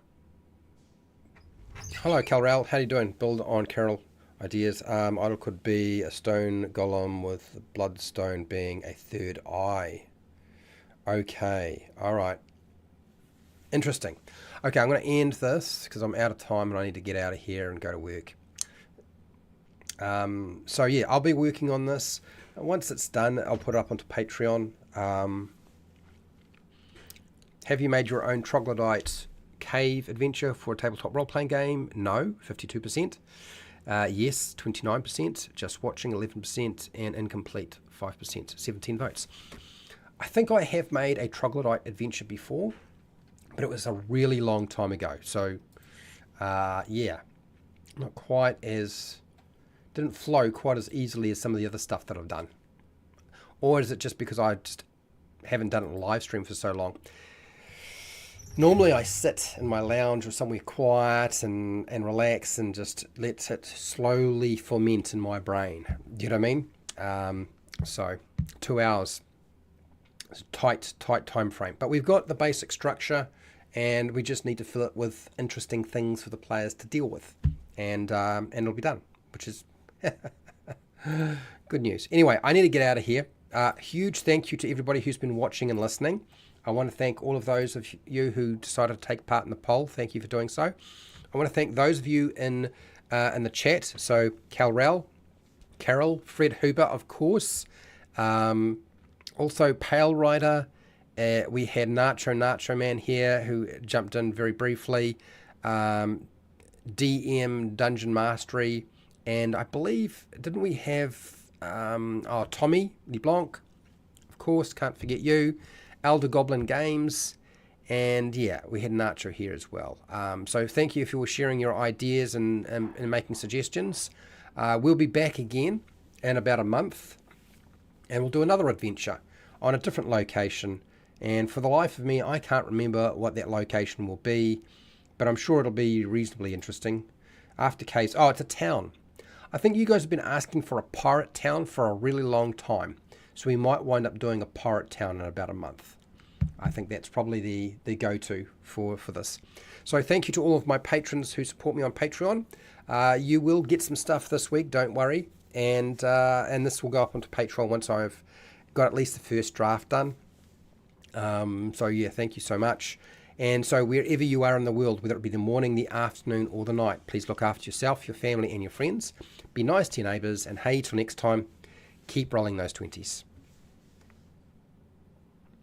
Hello, Calrel. How you doing? Build on Carol ideas. Idol could be a stone golem with the bloodstone being a third eye. Okay, all right. Interesting. Okay, I'm going to end this because I'm out of time and I need to get out of here and go to work. So yeah, I'll be working on this. Once it's done, I'll put it up onto Patreon. Have you made your own troglodyte cave adventure for a tabletop role-playing game? No, 52%. Yes, 29%. Just watching, 11%. And incomplete, 5%. 17 votes. I think I have made a troglodyte adventure before, but it was a really long time ago. So, yeah, not quite as... didn't flow quite as easily as some of the other stuff that I've done. Or is it just because I just haven't done it in live stream for so long? Normally I sit in my lounge or somewhere quiet and relax and just let it slowly ferment in my brain. Do you know what I mean? So 2 hours, tight time frame. But we've got the basic structure and we just need to fill it with interesting things for the players to deal with. And it'll be done, which is good news. Anyway, I need to get out of here. Huge thank you to everybody who's been watching and listening. I want to thank all of those of you who decided to take part in the poll. Thank you for doing so. I want to thank those of you in the chat. So Carol, Fred Huber, of course. Also Pale Rider. We had Nacho Man here who jumped in very briefly. DM Dungeon Mastery. And I believe, didn't we have Tommy LeBlanc? Of course, can't forget you. Elder Goblin Games, and yeah, we had Nacho here as well. So thank you if you were sharing your ideas and making suggestions. We'll be back again in about a month, and we'll do another adventure on a different location. And for the life of me, I can't remember what that location will be, but I'm sure it'll be reasonably interesting. After case, it's a town. I think you guys have been asking for a pirate town for a really long time. So we might wind up doing a pirate town in about a month. I think that's probably the go-to for this. So thank you to all of my patrons who support me on Patreon. You will get some stuff this week, don't worry. And this will go up onto Patreon once I've got at least the first draft done. So yeah, thank you so much. And so wherever you are in the world, whether it be the morning, the afternoon, or the night, please look after yourself, your family, and your friends. Be nice to your neighbours. And hey, till next time, keep rolling those 20s.